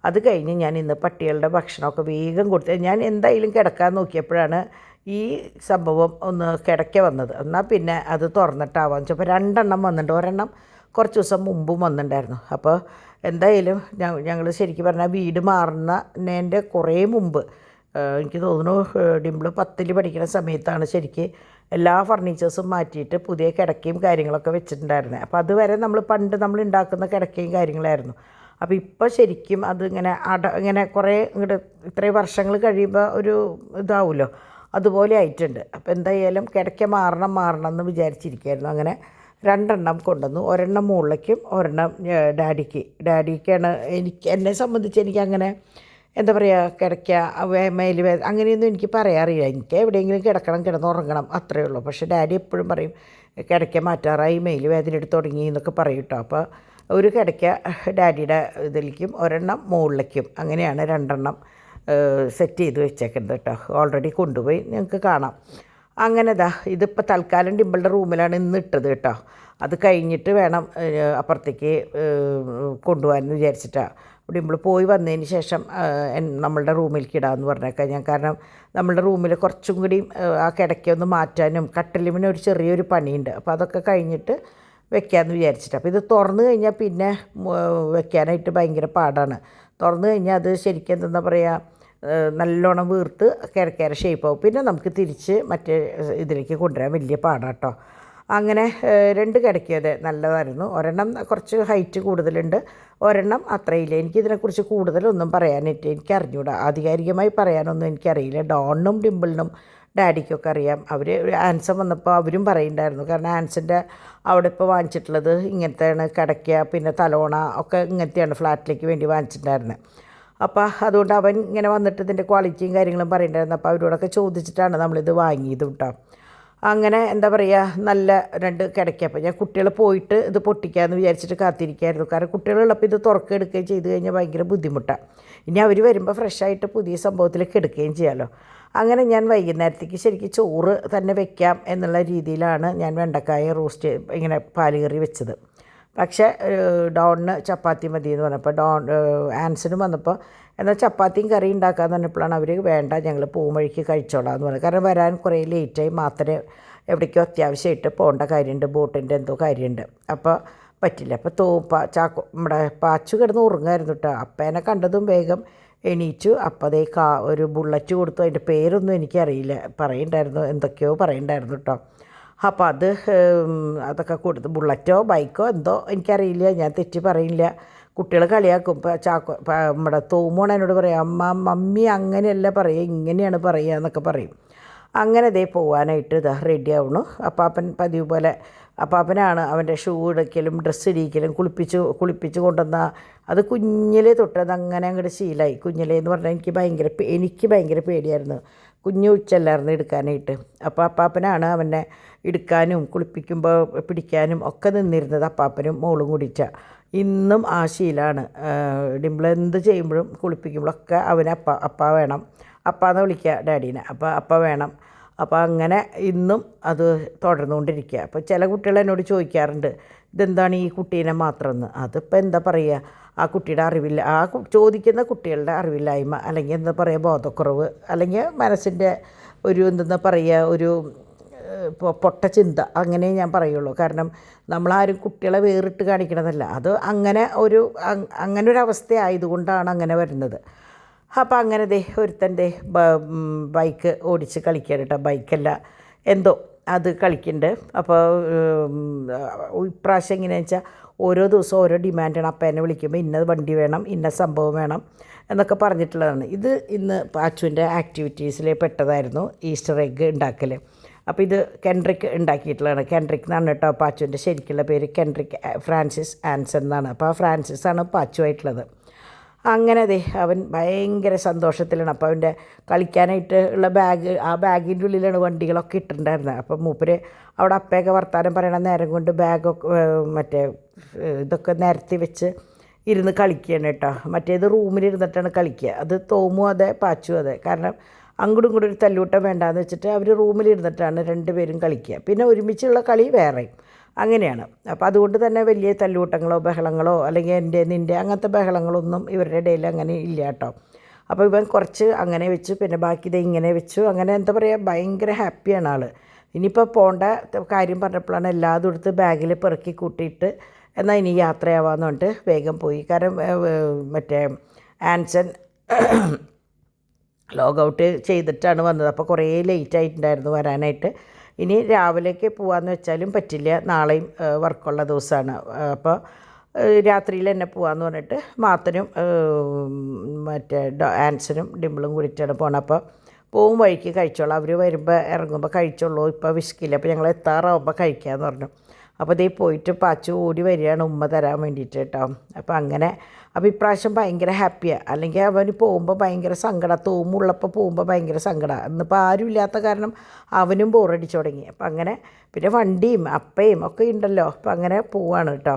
അത് കഴിഞ്ഞ് ഞാൻ ഇന്ന് പട്ടികളുടെ ഭക്ഷണമൊക്കെ വേഗം കൊടുത്ത് ഞാൻ എന്തായാലും കിടക്കാൻ നോക്കിയപ്പോഴാണ് ഈ സംഭവം ഒന്ന് കിടക്ക വന്നത്. എന്നാൽ പിന്നെ അത് തുറന്നിട്ടാവാന്ന് വെച്ചപ്പോൾ 2 എണ്ണം വന്നിട്ടുണ്ട്. ഒരെണ്ണം കുറച്ച് ദിവസം മുമ്പും വന്നിട്ടുണ്ടായിരുന്നു. അപ്പോൾ എന്തായാലും ഞങ്ങൾ ശരിക്കും പറഞ്ഞാൽ വീട് മാറുന്നതിൻ്റെ കുറേ മുമ്പ്, എനിക്ക് തോന്നുന്നു ഡിംപിൾ 10ൽ പഠിക്കുന്ന സമയത്താണ് ശരിക്ക് എല്ലാ ഫർണിച്ചേഴ്സും മാറ്റിയിട്ട് പുതിയ കിടക്കയും കാര്യങ്ങളൊക്കെ വെച്ചിട്ടുണ്ടായിരുന്നത്. അപ്പോൾ അതുവരെ പണ്ട് നമ്മൾ ഉണ്ടാക്കുന്ന കിടക്കയും കാര്യങ്ങളായിരുന്നു. അപ്പോൾ ഇപ്പോൾ ശരിക്കും അത് ഇങ്ങനെ കുറേ ഇങ്ങോട്ട് ഇത്രയും വർഷങ്ങൾ കഴിയുമ്പോൾ ഒരു ഇതാവുമല്ലോ, അതുപോലെ ആയിട്ടുണ്ട്. അപ്പോൾ എന്തായാലും കിടക്ക മാറണം എന്ന് വിചാരിച്ചിരിക്കുകയായിരുന്നു. അങ്ങനെ 2 എണ്ണം കൊണ്ടുവന്നു. ഒരെണ്ണം മുകളിലേക്കും ഒരെണ്ണം ഡാഡിക്കാണ്. എന്നെ സംബന്ധിച്ച് എനിക്കങ്ങനെ എന്താ പറയുക, കിടക്ക മേല് അങ്ങനെയൊന്നും എനിക്ക് പറയാറില്ല. എനിക്ക് എവിടെയെങ്കിലും കിടന്നുറങ്ങണം അത്രയേ ഉള്ളൂ. പക്ഷേ ഡാഡി എപ്പോഴും പറയും കിടക്ക മാറ്റാറായി, മേല് വേദന എടുത്ത് തുടങ്ങി എന്നൊക്കെ പറയും കേട്ടോ. അപ്പോൾ ഒരു കിടക്ക ഡാഡിയുടെ ഇതിലേക്കും ഒരെണ്ണം മുകളിലേക്കും അങ്ങനെയാണ് 2 എണ്ണം സെറ്റ് ചെയ്ത് വെച്ചേക്കുന്നത് കേട്ടോ. ഓൾറെഡി കൊണ്ടുപോയി നിങ്ങൾക്ക് കാണാം. അങ്ങനെ ഇതിപ്പോൾ തൽക്കാലം ഡിമ്പിളുടെ റൂമിലാണ് ഇന്ന് ഇട്ടത് കേട്ടോ. അത് കഴിഞ്ഞിട്ട് വേണം അപ്പുറത്തേക്ക് കൊണ്ടുപോകാമെന്ന് വിചാരിച്ചിട്ടാണ്. ഡിമ്പിൾ പോയി വന്നതിന് ശേഷം നമ്മളുടെ റൂമിലേക്ക് ഇടാമെന്ന് പറഞ്ഞേക്കാം ഞാൻ. കാരണം നമ്മളുടെ റൂമിൽ കുറച്ചും കൂടി ആ കിടക്കൊന്ന് മാറ്റാനും കട്ടിലിന് ഒരു ചെറിയൊരു പണിയുണ്ട്. അപ്പോൾ അതൊക്കെ കഴിഞ്ഞിട്ട് വെക്കാമെന്ന് വിചാരിച്ചിട്ട്. അപ്പോൾ ഇത് തുറന്നു കഴിഞ്ഞാൽ പിന്നെ വെക്കാനായിട്ട് ഭയങ്കര പാടാണ്. തുറന്നു കഴിഞ്ഞാൽ അത് ശരിക്കും എന്താ പറയുക, നല്ലോണം വീർത്ത് കിഴക്കേര ഷേപ്പാവും. പിന്നെ നമുക്ക് തിരിച്ച് മറ്റേ ഇതിലേക്ക് കൊണ്ടുവരാൻ വലിയ പാടാട്ടോ. അങ്ങനെ 2 കിടക്കിയത് നല്ലതായിരുന്നു. ഒരെണ്ണം കുറച്ച് ഹൈറ്റ് കൂടുതലുണ്ട്, ഒരെണ്ണം അത്രയില്ല. എനിക്കിതിനെക്കുറിച്ച് കൂടുതലൊന്നും പറയാനായിട്ട് എനിക്കറിഞ്ഞൂടാ, ആധികാരികമായി പറയാനൊന്നും എനിക്കറിയില്ല. ഡോണിനും ഡിമ്പിളിനും ഡാഡിക്കൊക്കെ അറിയാം. അവർ ആൻസൺ വന്നപ്പോൾ അവരും പറയുന്നുണ്ടായിരുന്നു. കാരണം ആൻസൻ്റെ അവിടെ ഇപ്പോൾ വാങ്ങിച്ചിട്ടുള്ളത് ഇങ്ങനത്തെയാണ് കിടക്ക, പിന്നെ തലോണ ഒക്കെ ഇങ്ങനത്തെയാണ് ഫ്ലാറ്റിലേക്ക് വേണ്ടി വാങ്ങിച്ചിട്ടുണ്ടായിരുന്നത്. അപ്പോൾ അതുകൊണ്ട് അവൻ ഇങ്ങനെ വന്നിട്ട് ഇതിൻ്റെ ക്വാളിറ്റിയും കാര്യങ്ങളും പറയുന്നുണ്ടായിരുന്നു. അപ്പോൾ അവരോടൊക്കെ ചോദിച്ചിട്ടാണ് നമ്മളിത് വാങ്ങിയത് കേട്ടോ. അങ്ങനെ എന്താ പറയുക, നല്ല 2 കിടക്കപ്പോൾ ഞാൻ കുട്ടികൾ പോയിട്ട് ഇത് പൊട്ടിക്കാമെന്ന് വിചാരിച്ചിട്ട് കാത്തിരിക്കുകയായിരുന്നു. കാരണം കുട്ടികളുള്ളപ്പോൾ ഇത് തുറക്കെടുക്കുകയും ചെയ്ത് കഴിഞ്ഞാൽ ഭയങ്കര ബുദ്ധിമുട്ടാണ്. ഇനി അവർ വരുമ്പോൾ ഫ്രഷായിട്ട് പുതിയ സംഭവത്തിലേക്ക് എടുക്കുകയും ചെയ്യാമല്ലോ. അങ്ങനെ ഞാൻ വൈകുന്നേരത്തേക്ക് ശരിക്കും ചോറ് തന്നെ വെക്കാം എന്നുള്ള രീതിയിലാണ് ഞാൻ വെണ്ടക്കായ റോസ്റ്റ് ഇങ്ങനെ പാലുകറി വെച്ചത്. പക്ഷേ ഡോണിന് ചപ്പാത്തി മതി എന്ന് പറഞ്ഞപ്പോൾ ആൻസനും വന്നപ്പോൾ എന്നാൽ ചപ്പാത്തിയും കറി ഉണ്ടാക്കാമെന്ന് പറഞ്ഞപ്പോഴാണ് അവർ വേണ്ട, ഞങ്ങൾ പോകും വഴിക്ക് കഴിച്ചോളാം എന്ന് പറഞ്ഞത്. കാരണം വരാൻ കുറേ ലേറ്റായി, മാത്രമേ എവിടേക്കോ അത്യാവശ്യമായിട്ട് പോകേണ്ട കാര്യമുണ്ട്, ബോട്ടിൻ്റെ എന്തോ കാര്യമുണ്ട്. അപ്പോൾ പറ്റില്ല. അപ്പോൾ നമ്മുടെ പാച്ചു കിടന്ന് ഉറങ്ങായിരുന്നു കേട്ടോ. അപ്പേനെ കണ്ടതും വേഗം എണീച്ചു. അപ്പോൾ അതേ ഒരു ബുള്ളറ്റ് കൊടുത്തു. അതിൻ്റെ പേരൊന്നും എനിക്കറിയില്ല, പറയുന്നുണ്ടായിരുന്നു, എന്തൊക്കെയോ പറയുന്നുണ്ടായിരുന്നു കേട്ടോ. അപ്പോൾ അതൊക്കെ കൊടുത്ത്, ബുള്ളറ്റോ ബൈക്കോ എന്തോ എനിക്കറിയില്ല, ഞാൻ തെറ്റി പറയില്ല. കുട്ടികൾ കളിയാക്കും. ഇപ്പോൾ നമ്മുടെ തോമോണ് എന്നോട് പറയാം, മമ്മി അങ്ങനെയല്ല പറയുക, ഇങ്ങനെയാണ് പറയുക എന്നൊക്കെ പറയും. അങ്ങനെ പോകാനായിട്ട് റെഡി ആവണു. അപ്പാപ്പൻ പതിവ് പോലെ അപ്പാപ്പനാണ് അവൻ്റെ ഷൂ ഇടയ്ക്കലും ഡ്രസ്സ് ഇടിക്കലും കുളിപ്പിച്ച് കൊണ്ടുവന്ന അത് കുഞ്ഞിലേ തൊട്ടത് അങ്ങനെ അങ്ങോട്ട് ശീലമായി. കുഞ്ഞിലേ എന്ന് പറഞ്ഞാൽ എനിക്ക് ഭയങ്കര പേടിയായിരുന്നു. കുഞ്ഞു ഉച്ചല്ലായിരുന്നു എടുക്കാനായിട്ട്. അപ്പോൾ അപ്പാപ്പനാണ് അവനെ എടുക്കാനും കുളിപ്പിക്കുമ്പോൾ പിടിക്കാനും ഒക്കെ നിന്നിരുന്നത്, അപ്പാപ്പനും മോളും കൂടിയിട്ടാണ്. ഇന്നും ആ ശീലമാണ്. ഡിമ്പിൾ എന്ത് ചെയ്യുമ്പോഴും കുളിപ്പിക്കുമ്പോഴൊക്കെ അവന് അപ്പ വേണം. അപ്പാന്ന് വിളിക്കുക ഡാഡീനെ. അപ്പോൾ അപ്പ വേണം. അപ്പോൾ അങ്ങനെ ഇന്നും അത് തുടർന്നുകൊണ്ടിരിക്കുക. അപ്പോൾ ചില കുട്ടികൾ എന്നോട് ചോദിക്കാറുണ്ട്, ഇതെന്താണ് ഈ കുട്ടീനെ മാത്രമെന്ന്. അതിപ്പോൾ എന്താ പറയുക, ആ കുട്ടിയുടെ അറിവില്ല, ചോദിക്കുന്ന കുട്ടികളുടെ അറിവില്ലായ്മ, അല്ലെങ്കിൽ എന്താ പറയുക ബോധക്കുറവ്, അല്ലെങ്കിൽ മനസ്സിൻ്റെ ഒരു എന്തെന്നാ പറയുക, ഒരു പൊട്ട ചിന്ത, അങ്ങനെ ഞാൻ പറയുള്ളൂ. കാരണം നമ്മളാരും കുട്ടികളെ വേറിട്ട് കാണിക്കണതല്ല, അത് അങ്ങനെ ഒരവസ്ഥ ആയതുകൊണ്ടാണ് അങ്ങനെ വരുന്നത്. അപ്പോൾ അങ്ങനെ ഒരുത്തൻ്റെ ബൈക്ക് ഓടിച്ച് കളിക്കാൻ കേട്ടോ, ബൈക്കല്ല എന്തോ അത് കളിക്കുന്നുണ്ട്. അപ്പോൾ ഇപ്രാവശ്യം എങ്ങനെയാണെന്ന് വെച്ചാൽ ഓരോ ദിവസവും ഓരോ ഡിമാൻഡാണ്. അപ്പം എന്നെ വിളിക്കുമ്പോൾ ഇന്ന വണ്ടി വേണം, ഇന്ന സംഭവം വേണം എന്നൊക്കെ പറഞ്ഞിട്ടുള്ളതാണ്. ഇത് ഇന്ന് പാച്ചുവിൻ്റെ ആക്ടിവിറ്റീസിൽ പെട്ടതായിരുന്നു ഈസ്റ്റർ എഗ്ഗ് ഉണ്ടാക്കൽ. അപ്പോൾ ഇത് കെൻഡ്രിക്ക് ഉണ്ടാക്കിയിട്ടുള്ളതാണ്. കെൻഡ്രിക്ക് എന്നാണ് കേട്ടോ പാച്ചുവിൻ്റെ ശരിക്കുള്ള പേര്. കെൻഡ്രിക്ക് ഫ്രാൻസിസ് ആൻസൺ എന്നാണ്. അപ്പോൾ ആ ഫ്രാൻസിസ് ആണ് പാച്ചുവായിട്ടുള്ളത്. അങ്ങനെ അതെ അവൻ ഭയങ്കര സന്തോഷത്തിലാണ്. അപ്പോൾ അവൻ്റെ കളിക്കാനായിട്ട് ഉള്ള ബാഗ്, ആ ബാഗിൻ്റെ ഉള്ളിലാണ് വണ്ടികളൊക്കെ ഇട്ടിട്ടുണ്ടായിരുന്നത്. അപ്പം മൂപ്പര് അവിടെ അപ്പയൊക്കെ വർത്താനം പറയണ നേരം കൊണ്ട് ബാഗൊക്കെ മറ്റേ ഇതൊക്കെ നിരത്തി വെച്ച് ഇരുന്ന് കളിക്കുകയാണ് കേട്ടോ. മറ്റേത് റൂമിലിരുന്നിട്ടാണ് കളിക്കുക. അത് തോമും അതെ പാച്ചും അതെ. കാരണം അങ്ങോട്ടും ഇങ്ങോട്ടും ഒരു തല്ലൂട്ടം വേണ്ടാന്ന് വെച്ചിട്ട് അവർ റൂമിലിരുന്നിട്ടാണ് രണ്ടുപേരും കളിക്കുക. പിന്നെ ഒരുമിച്ചുള്ള കളി വേറെ അങ്ങനെയാണ്. അപ്പോൾ അതുകൊണ്ട് തന്നെ വലിയ തല്ലൂട്ടങ്ങളോ ബഹളങ്ങളോ അല്ലെങ്കിൽ എൻ്റെ നിൻ്റെ അങ്ങനത്തെ ബഹളങ്ങളൊന്നും ഇവരുടെ ഇടയിൽ അങ്ങനെ ഇല്ല കേട്ടോ. അപ്പോൾ ഇവൻ കുറച്ച് അങ്ങനെ വെച്ചു, പിന്നെ ബാക്കി ഇത് ഇങ്ങനെ വെച്ചു. അങ്ങനെ എന്താ പറയുക, ഭയങ്കര ഹാപ്പിയാണ് ആൾ. ഇനിയിപ്പോൾ പോകേണ്ട കാര്യം പറഞ്ഞപ്പോഴാണ് എല്ലാതും എടുത്ത് ബാഗിൽ പെറുക്കി കൂട്ടിയിട്ട് എന്നാൽ ഇനി യാത്രയാവാമെന്ന് പറഞ്ഞിട്ട് വേഗം പോയി. കാരണം മറ്റേ ആൻസൺ ലോഗ് ഔട്ട് ചെയ്തിട്ടാണ് വന്നത്. അപ്പോൾ കുറേ ലേറ്റ് ആയിട്ടുണ്ടായിരുന്നു വരാനായിട്ട്. ഇനി രാവിലേക്ക് പോകാമെന്ന് വെച്ചാലും പറ്റില്ല, നാളെയും വർക്കുള്ള ദിവസമാണ്. അപ്പോൾ രാത്രിയിൽ തന്നെ പോകാമെന്ന് പറഞ്ഞിട്ട് മാത്തനും മറ്റേ ആൻസനും ഡിമ്പിളും കൂടിയിട്ടാണ് പോകണം. അപ്പോൾ പോകും വഴിക്ക് കഴിച്ചോളാം, അവർ വരുമ്പോൾ ഇറങ്ങുമ്പോൾ കഴിച്ചോളൂ, ഇപ്പോൾ വിശക്കില്ല, അപ്പോൾ ഞങ്ങൾ എത്താറാവുമ്പോൾ കഴിക്കാമെന്ന് പറഞ്ഞു. അപ്പോൾ ഇതേ പോയിട്ട് പാച്ചു ഓടി വരികയാണ് ഉമ്മ തരാൻ വേണ്ടിയിട്ട് കേട്ടോ. അപ്പോൾ അങ്ങനെ അപ്പോൾ ഇപ്രാവശ്യം ഭയങ്കര ഹാപ്പിയാണ്. അല്ലെങ്കിൽ അവന് പോകുമ്പോൾ ഭയങ്കര സങ്കടം, തോമുള്ളപ്പോൾ പോകുമ്പോൾ ഭയങ്കര സങ്കടമാണ്. ഇന്നിപ്പോൾ ആരും ഇല്ലാത്ത കാരണം അവനും ബോറടിച്ചു തുടങ്ങി. അപ്പം അങ്ങനെ പിന്നെ വണ്ടിയും അപ്പയും ഒക്കെ ഉണ്ടല്ലോ, അപ്പം അങ്ങനെ പോവാണ് കേട്ടോ.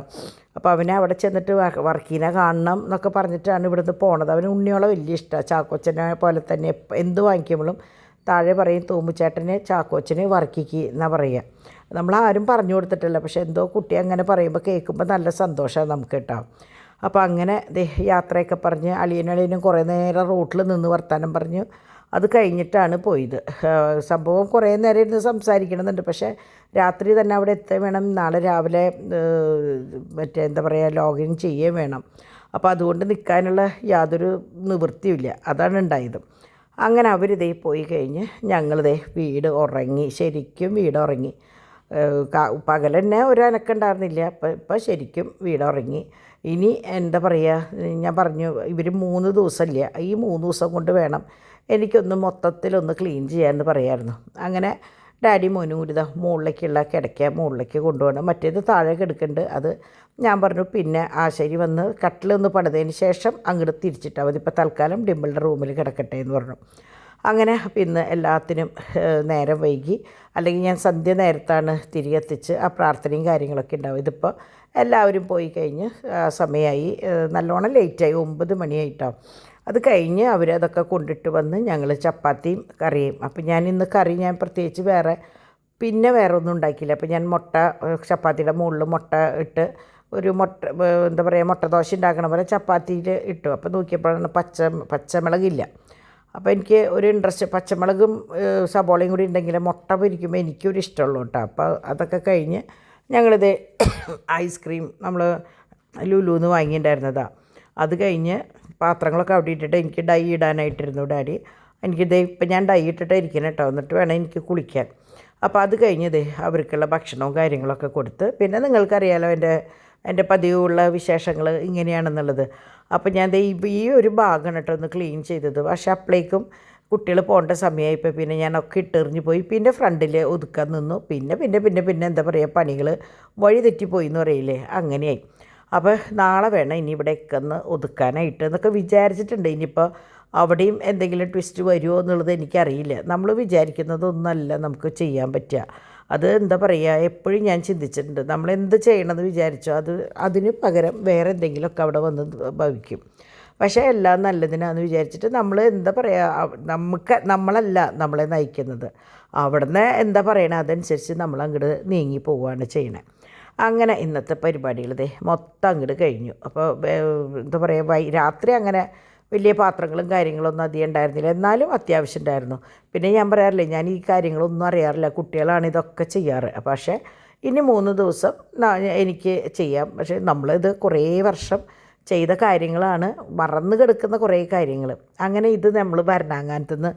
അപ്പോൾ അവനെ അവിടെ ചെന്നിട്ട് വർക്കീനെ കാണണം എന്നൊക്കെ പറഞ്ഞിട്ടാണ് ഇവിടുന്ന് പോണത്. അവന് ഉണ്ണിയോളെ വലിയ ഇഷ്ടമാണ്. ചാക്കോച്ചനെ പോലെ തന്നെ എന്ത് വാങ്ങിക്കുമ്പോഴും താഴെ പറയും തോമുച്ചേട്ടന് ചാക്കോച്ചന് വർക്കിക്ക് എന്നാണ് പറയുക. നമ്മളാരും പറഞ്ഞു കൊടുത്തിട്ടില്ല, പക്ഷേ എന്തോ കുട്ടി അങ്ങനെ പറയുമ്പോൾ കേൾക്കുമ്പോൾ നല്ല സന്തോഷമാണ് നമുക്ക് കേട്ടോ. അപ്പോൾ അങ്ങനെ യാത്രയൊക്കെ പറഞ്ഞ് അളിയനും കുറേ നേരം റോട്ടിൽ നിന്ന് വർത്താനം പറഞ്ഞു. അത് കഴിഞ്ഞിട്ടാണ് പോയത്. സംഭവം കുറേ നേരം ഇരുന്ന് സംസാരിക്കണമെന്നുണ്ട്, പക്ഷേ രാത്രി തന്നെ അവിടെ എത്താൻ വേണം. നാളെ രാവിലെ മറ്റേ എന്താ പറയുക ലോഗിൻ ചെയ്യുകയും വേണം. അപ്പോൾ അതുകൊണ്ട് നിൽക്കാനുള്ള യാതൊരു നിവൃത്തിയില്ല. അതാണ് ഉണ്ടായത്. അങ്ങനെ അവരിതേ പോയി കഴിഞ്ഞ് ഞങ്ങളിതേ വീട് ഉറങ്ങി, ശരിക്കും വീട് ഉറങ്ങി. പകൽ തന്നെ ഒരു അനക്കുണ്ടായിരുന്നില്ല. ഇപ്പം ശരിക്കും വീട് ഉറങ്ങി. ഇനി എന്താ പറയുക, ഞാൻ പറഞ്ഞു ഇവർ 3 ദിവസമില്ല, ഈ 3 ദിവസം കൊണ്ട് വേണം എനിക്കൊന്ന് മൊത്തത്തിലൊന്ന് ക്ലീൻ ചെയ്യാമെന്ന് പറയായിരുന്നു. അങ്ങനെ ഡാഡി മോനും കൂടി ഇതാ മുകളിലേക്കുള്ള കിടക്ക മുകളിലേക്ക് കൊണ്ടുപോകണം. മറ്റേത് താഴെ കിടക്കുന്നുണ്ട്. അത് ഞാൻ പറഞ്ഞു പിന്നെ ആശാരി വന്ന് കട്ടിലൊന്ന് പണിതതിന് ശേഷം അങ്ങോട്ട് തിരിച്ചിട്ടാൽ മതി, ഇപ്പോൾ തൽക്കാലം ഡിമ്പിളുടെ റൂമിൽ കിടക്കട്ടെ എന്ന് പറഞ്ഞു. അങ്ങനെ പിന്നെ എല്ലാത്തിനും നേരം വൈകി. അല്ലെങ്കിൽ ഞാൻ സന്ധ്യ നേരത്താണ് തിരികെത്തിച്ച് ആ പ്രാർത്ഥനയും കാര്യങ്ങളൊക്കെ ഉണ്ടാവും. ഇതിപ്പോൾ എല്ലാവരും പോയി കഴിഞ്ഞ് സമയമായി, നല്ലോണം ലേറ്റായി, 9 മണിയായിട്ടാവും. അത് കഴിഞ്ഞ് അവരതൊക്കെ കൊണ്ടിട്ട് വന്ന് ഞങ്ങൾ ചപ്പാത്തിയും കറിയും. അപ്പം ഞാൻ ഇന്ന് കറി ഞാൻ പ്രത്യേകിച്ച് വേറെ ഒന്നും ഉണ്ടാക്കിയില്ല. അപ്പോൾ ഞാൻ മുട്ട ചപ്പാത്തിയുടെ മുകളിൽ മുട്ട ഇട്ട് ഒരു എന്താ പറയുക മുട്ട ദോശ ഉണ്ടാക്കണ പോലെ ചപ്പാത്തിയിൽ ഇട്ടു. അപ്പോൾ നോക്കിയപ്പോഴാണ് പച്ചമുളകില്ല. അപ്പോൾ എനിക്ക് ഒരു ഇൻട്രസ്റ്റ്, പച്ചമുളകും സബോളയും കൂടി ഉണ്ടെങ്കിൽ മുട്ട പൊരിക്കുമ്പോൾ എനിക്കൊരു ഇഷ്ടമുള്ളൂ കേട്ടോ. അപ്പോൾ അതൊക്കെ കഴിഞ്ഞ് ഞങ്ങളിത് ഐസ്ക്രീം നമ്മൾ ലുലുന്ന് വാങ്ങിയിട്ടുണ്ടായിരുന്നതാണ്. അത് കഴിഞ്ഞ് പാത്രങ്ങളൊക്കെ അവിടെ ഇട്ടിട്ട് എനിക്ക് ഡൈ ഇടാനായിട്ടിരുന്നു ഡാഡി. എനിക്കിത് ഇപ്പം ഞാൻ ഡൈ ഇട്ടിട്ട് ഇരിക്കണം കേട്ടോ, എന്നിട്ട് വേണം എനിക്ക് കുളിക്കാൻ. അപ്പോൾ അത് കഴിഞ്ഞത് അവർക്കുള്ള ഭക്ഷണവും കാര്യങ്ങളൊക്കെ കൊടുത്ത്, പിന്നെ നിങ്ങൾക്കറിയാലോ എൻ്റെ പതിവുള്ള വിശേഷങ്ങൾ ഇങ്ങനെയാണെന്നുള്ളത്. അപ്പോൾ ഞാൻ ഈ ഒരു ഭാഗമാണ് കേട്ടോ ഒന്ന് ക്ലീൻ ചെയ്തത്. പക്ഷേ അപ്പോഴേക്കും കുട്ടികൾ പോകേണ്ട സമയമായിപ്പോൾ പിന്നെ ഞാനൊക്കെ ഇട്ടെറിഞ്ഞ് പോയി. പിന്നെ ഫ്രണ്ടിൽ ഒതുക്കാൻ നിന്നു. പിന്നെ എന്താ പറയുക, പണികൾ വഴി തെറ്റിപ്പോയി എന്ന് പറയില്ലേ, അങ്ങനെയായി. അപ്പോൾ നാളെ വേണം ഇനി ഇവിടെയൊക്കെ ഒന്ന് ഒതുക്കാനായിട്ട് എന്നൊക്കെ വിചാരിച്ചിട്ടുണ്ട്. ഇനിയിപ്പോൾ അവിടെയും എന്തെങ്കിലും ട്വിസ്റ്റ് വരുമോ എന്നുള്ളത് എനിക്കറിയില്ല. നമ്മൾ വിചാരിക്കുന്നതൊന്നല്ല നമുക്ക് ചെയ്യാൻ പറ്റുക. അത് എന്താ പറയുക, എപ്പോഴും ഞാൻ ചിന്തിച്ചിട്ടുണ്ട്, നമ്മളെന്ത് ചെയ്യണമെന്ന് വിചാരിച്ചോ അതിന് പകരം വേറെ എന്തെങ്കിലുമൊക്കെ അവിടെ വന്ന് ഭവിക്കും. പക്ഷേ എല്ലാം നല്ലതിനാന്ന് വിചാരിച്ചിട്ട് നമ്മൾ എന്താ പറയുക, നമ്മളല്ല നമ്മളെ നയിക്കുന്നത്. അവിടുന്ന് എന്താ പറയണത് അതനുസരിച്ച് നമ്മൾ അങ്ങോട്ട് നീങ്ങി പോവുകയാണ് ചെയ്യണത്. അങ്ങനെ ഇന്നത്തെ പരിപാടികൾ മൊത്തം അങ്ങോട്ട് കഴിഞ്ഞു. അപ്പോൾ എന്താ പറയുക, രാത്രി അങ്ങനെ വലിയ പാത്രങ്ങളും കാര്യങ്ങളൊന്നും അധികം ഉണ്ടായിരുന്നില്ല, എന്നാലും അത്യാവശ്യം ഉണ്ടായിരുന്നു. പിന്നെ ഞാൻ പറയാറില്ലേ, ഞാൻ ഈ കാര്യങ്ങളൊന്നും അറിയാറില്ല, കുട്ടികളാണ് ഇതൊക്കെ ചെയ്യാറ്. പക്ഷേ ഇനി 3 ദിവസം എനിക്ക് ചെയ്യാം. പക്ഷേ നമ്മളിത് കുറേ വർഷം ചെയ്ത കാര്യങ്ങളാണ്, മറന്നു കിടക്കുന്ന കുറേ കാര്യങ്ങൾ. അങ്ങനെ ഇത് നമ്മൾ ഭരണാങ്ങാനത്ത് നിന്ന്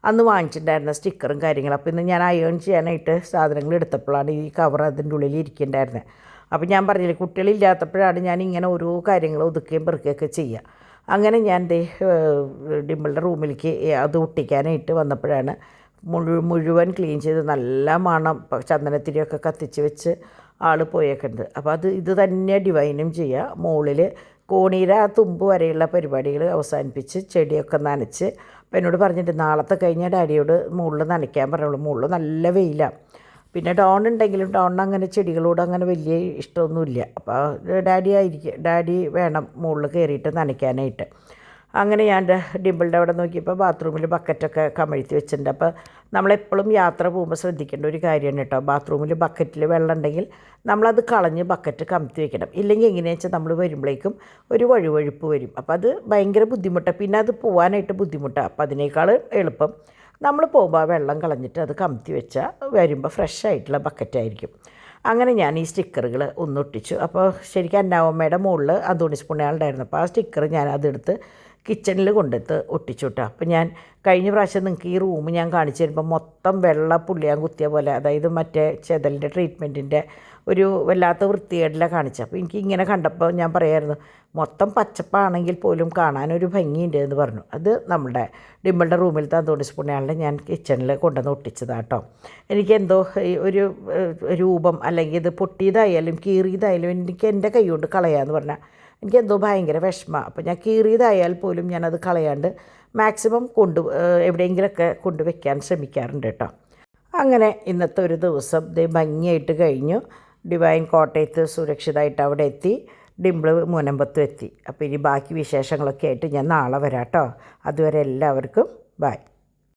അന്ന് വാങ്ങിച്ചിട്ടുണ്ടായിരുന്ന സ്റ്റിക്കറും കാര്യങ്ങളും. അപ്പോൾ ഇന്ന് ഞാൻ അയേൺ ചെയ്യാനായിട്ട് സാധനങ്ങൾ എടുത്തപ്പോഴാണ് ഈ കവർ അതിൻ്റെ ഉള്ളിൽ ഇരിക്കുന്നുണ്ടായിരുന്നത്. അപ്പോൾ ഞാൻ പറഞ്ഞില്ലേ, കുട്ടികളില്ലാത്തപ്പോഴാണ് ഞാൻ ഇങ്ങനെ ഓരോ കാര്യങ്ങൾ ഒതുക്കുകയും പെറുക്കുകയൊക്കെ ചെയ്യുക. അങ്ങനെ ഞാൻ ഡിമ്പിളുടെ റൂമിലേക്ക് അത് ഒട്ടിക്കാനായിട്ട് വന്നപ്പോഴാണ് മുഴുവൻ ക്ലീൻ ചെയ്ത് നല്ല മണം, ചന്ദനത്തിരിയൊക്കെ കത്തിച്ച് വെച്ച് ആൾ പോയേക്കുണ്ട്. അപ്പോൾ ഇത് തന്നെ ഡിവൈനും ചെയ്യുക. മുകളിൽ കോണീര ആ തുമ്പ് വരെയുള്ള പരിപാടികൾ അവസാനിപ്പിച്ച് ചെടിയൊക്കെ നനച്ച്. അപ്പോൾ എന്നോട് പറഞ്ഞിട്ട് നാളത്തെ കഴിഞ്ഞ ഡാഡിയോട് മുകളിൽ നനയ്ക്കാൻ പറയുള്ളൂ. മുകളിൽ നല്ല വെയിലാണ്. പിന്നെ ഡോൺ ഉണ്ടെങ്കിലും ഡോണിന് അങ്ങനെ ചെടികളോട് അങ്ങനെ വലിയ ഇഷ്ടമൊന്നുമില്ല. അപ്പോൾ ഡാഡി വേണം മുകളിൽ കയറിയിട്ട് നനയ്ക്കാനായിട്ട്. അങ്ങനെ ഞാൻ ഡിമ്പിളുടെ അവിടെ നോക്കിയപ്പോൾ ബാത്റൂമിൽ ബക്കറ്റൊക്കെ കമഴ്ത്തി വെച്ചിട്ടുണ്ട്. അപ്പോൾ നമ്മളെപ്പോഴും യാത്ര പോകുമ്പോൾ ശ്രദ്ധിക്കേണ്ട ഒരു കാര്യമാണ് കേട്ടോ. ബാത്റൂമിൽ ബക്കറ്റിൽ വെള്ളം ഉണ്ടെങ്കിൽ നമ്മളത് കളഞ്ഞ് ബക്കറ്റ് കമഴ്ത്തി വെക്കണം. ഇല്ലെങ്കിൽ എങ്ങനെയാണെന്ന് വെച്ചാൽ നമ്മൾ വരുമ്പോഴേക്കും ഒരു വഴുവഴുപ്പ് വരും. അപ്പോൾ അത് ഭയങ്കര ബുദ്ധിമുട്ടാണ്. പിന്നെ അത് പോകാനായിട്ട് ബുദ്ധിമുട്ടാണ്. അപ്പോൾ അതിനേക്കാൾ എളുപ്പം നമ്മൾ പോകുമ്പോൾ ആ വെള്ളം കളഞ്ഞിട്ട് അത് കമഴ്ത്തി വെച്ചാൽ വരുമ്പോൾ ഫ്രഷ് ആയിട്ടുള്ള ബക്കറ്റായിരിക്കും. അങ്ങനെ ഞാൻ ഈ സ്റ്റിക്കറുകൾ ഒന്നൊട്ടിച്ചു. അപ്പോൾ ശരിക്കും അന്നാവമ്മയുടെ മുകളിൽ അന്തോണീസ് പുണ്യാളുണ്ടായിരുന്നു. അപ്പോൾ ആ സ്റ്റിക്കർ ഞാൻ അതെടുത്ത് കിച്ചണിൽ കൊണ്ടെടുത്ത് ഒട്ടിച്ചു കേട്ടോ. അപ്പോൾ ഞാൻ കഴിഞ്ഞ പ്രാവശ്യം നിങ്ങൾക്ക് ഈ റൂം ഞാൻ കാണിച്ചു തരുമ്പോൾ മൊത്തം വെള്ള പുള്ളിയാൻ കുത്തിയ പോലെ, അതായത് മറ്റേ ചെതലിൻ്റെ ട്രീറ്റ്മെൻറ്റിൻ്റെ ഒരു വല്ലാത്ത വൃത്തികേടിലാണ് കാണിച്ചത്. അപ്പോൾ എനിക്ക് ഇങ്ങനെ കണ്ടപ്പോൾ ഞാൻ പറയായിരുന്നു, മൊത്തം പച്ചപ്പാണെങ്കിൽ പോലും കാണാനൊരു ഭംഗിയുണ്ട് എന്ന് പറഞ്ഞു. അത് നമ്മുടെ ഡിമ്പിളുടെ റൂമിലത്തെ അന്തോണീസ് പുണ്യാളിനെ ഞാൻ കിച്ചണിൽ കൊണ്ടുവന്ന് ഒട്ടിച്ചതാണ് കേട്ടോ. എനിക്കെന്തോ ഒരു രൂപം അല്ലെങ്കിൽ ഇത് പൊട്ടിയതായാലും കീറിയതായാലും എനിക്ക് എൻ്റെ കൈ കൊണ്ട് കളയാമെന്ന് പറഞ്ഞാൽ എനിക്കെന്തോ ഭയങ്കര വിഷമമാണ്. അപ്പോൾ ഞാൻ കീറിയതായാൽ പോലും ഞാനത് കളയാണ്ട് മാക്സിമം എവിടെയെങ്കിലുമൊക്കെ കൊണ്ടുവയ്ക്കാൻ ശ്രമിക്കാറുണ്ട് കേട്ടോ. അങ്ങനെ ഇന്നത്തെ ഒരു ദിവസം ഭംഗിയായിട്ട് കഴിഞ്ഞു. ഡിവൈൻ കോട്ടയത്ത് സുരക്ഷിതമായിട്ട് അവിടെ എത്തി. ഡിമ്പിൾ മുനമ്പത്തും എത്തി. അപ്പോൾ ഇനി ബാക്കി വിശേഷങ്ങളൊക്കെ ആയിട്ട് ഞാൻ നാളെ വരാം കേട്ടോ. അതുവരെ എല്ലാവർക്കും ബൈ.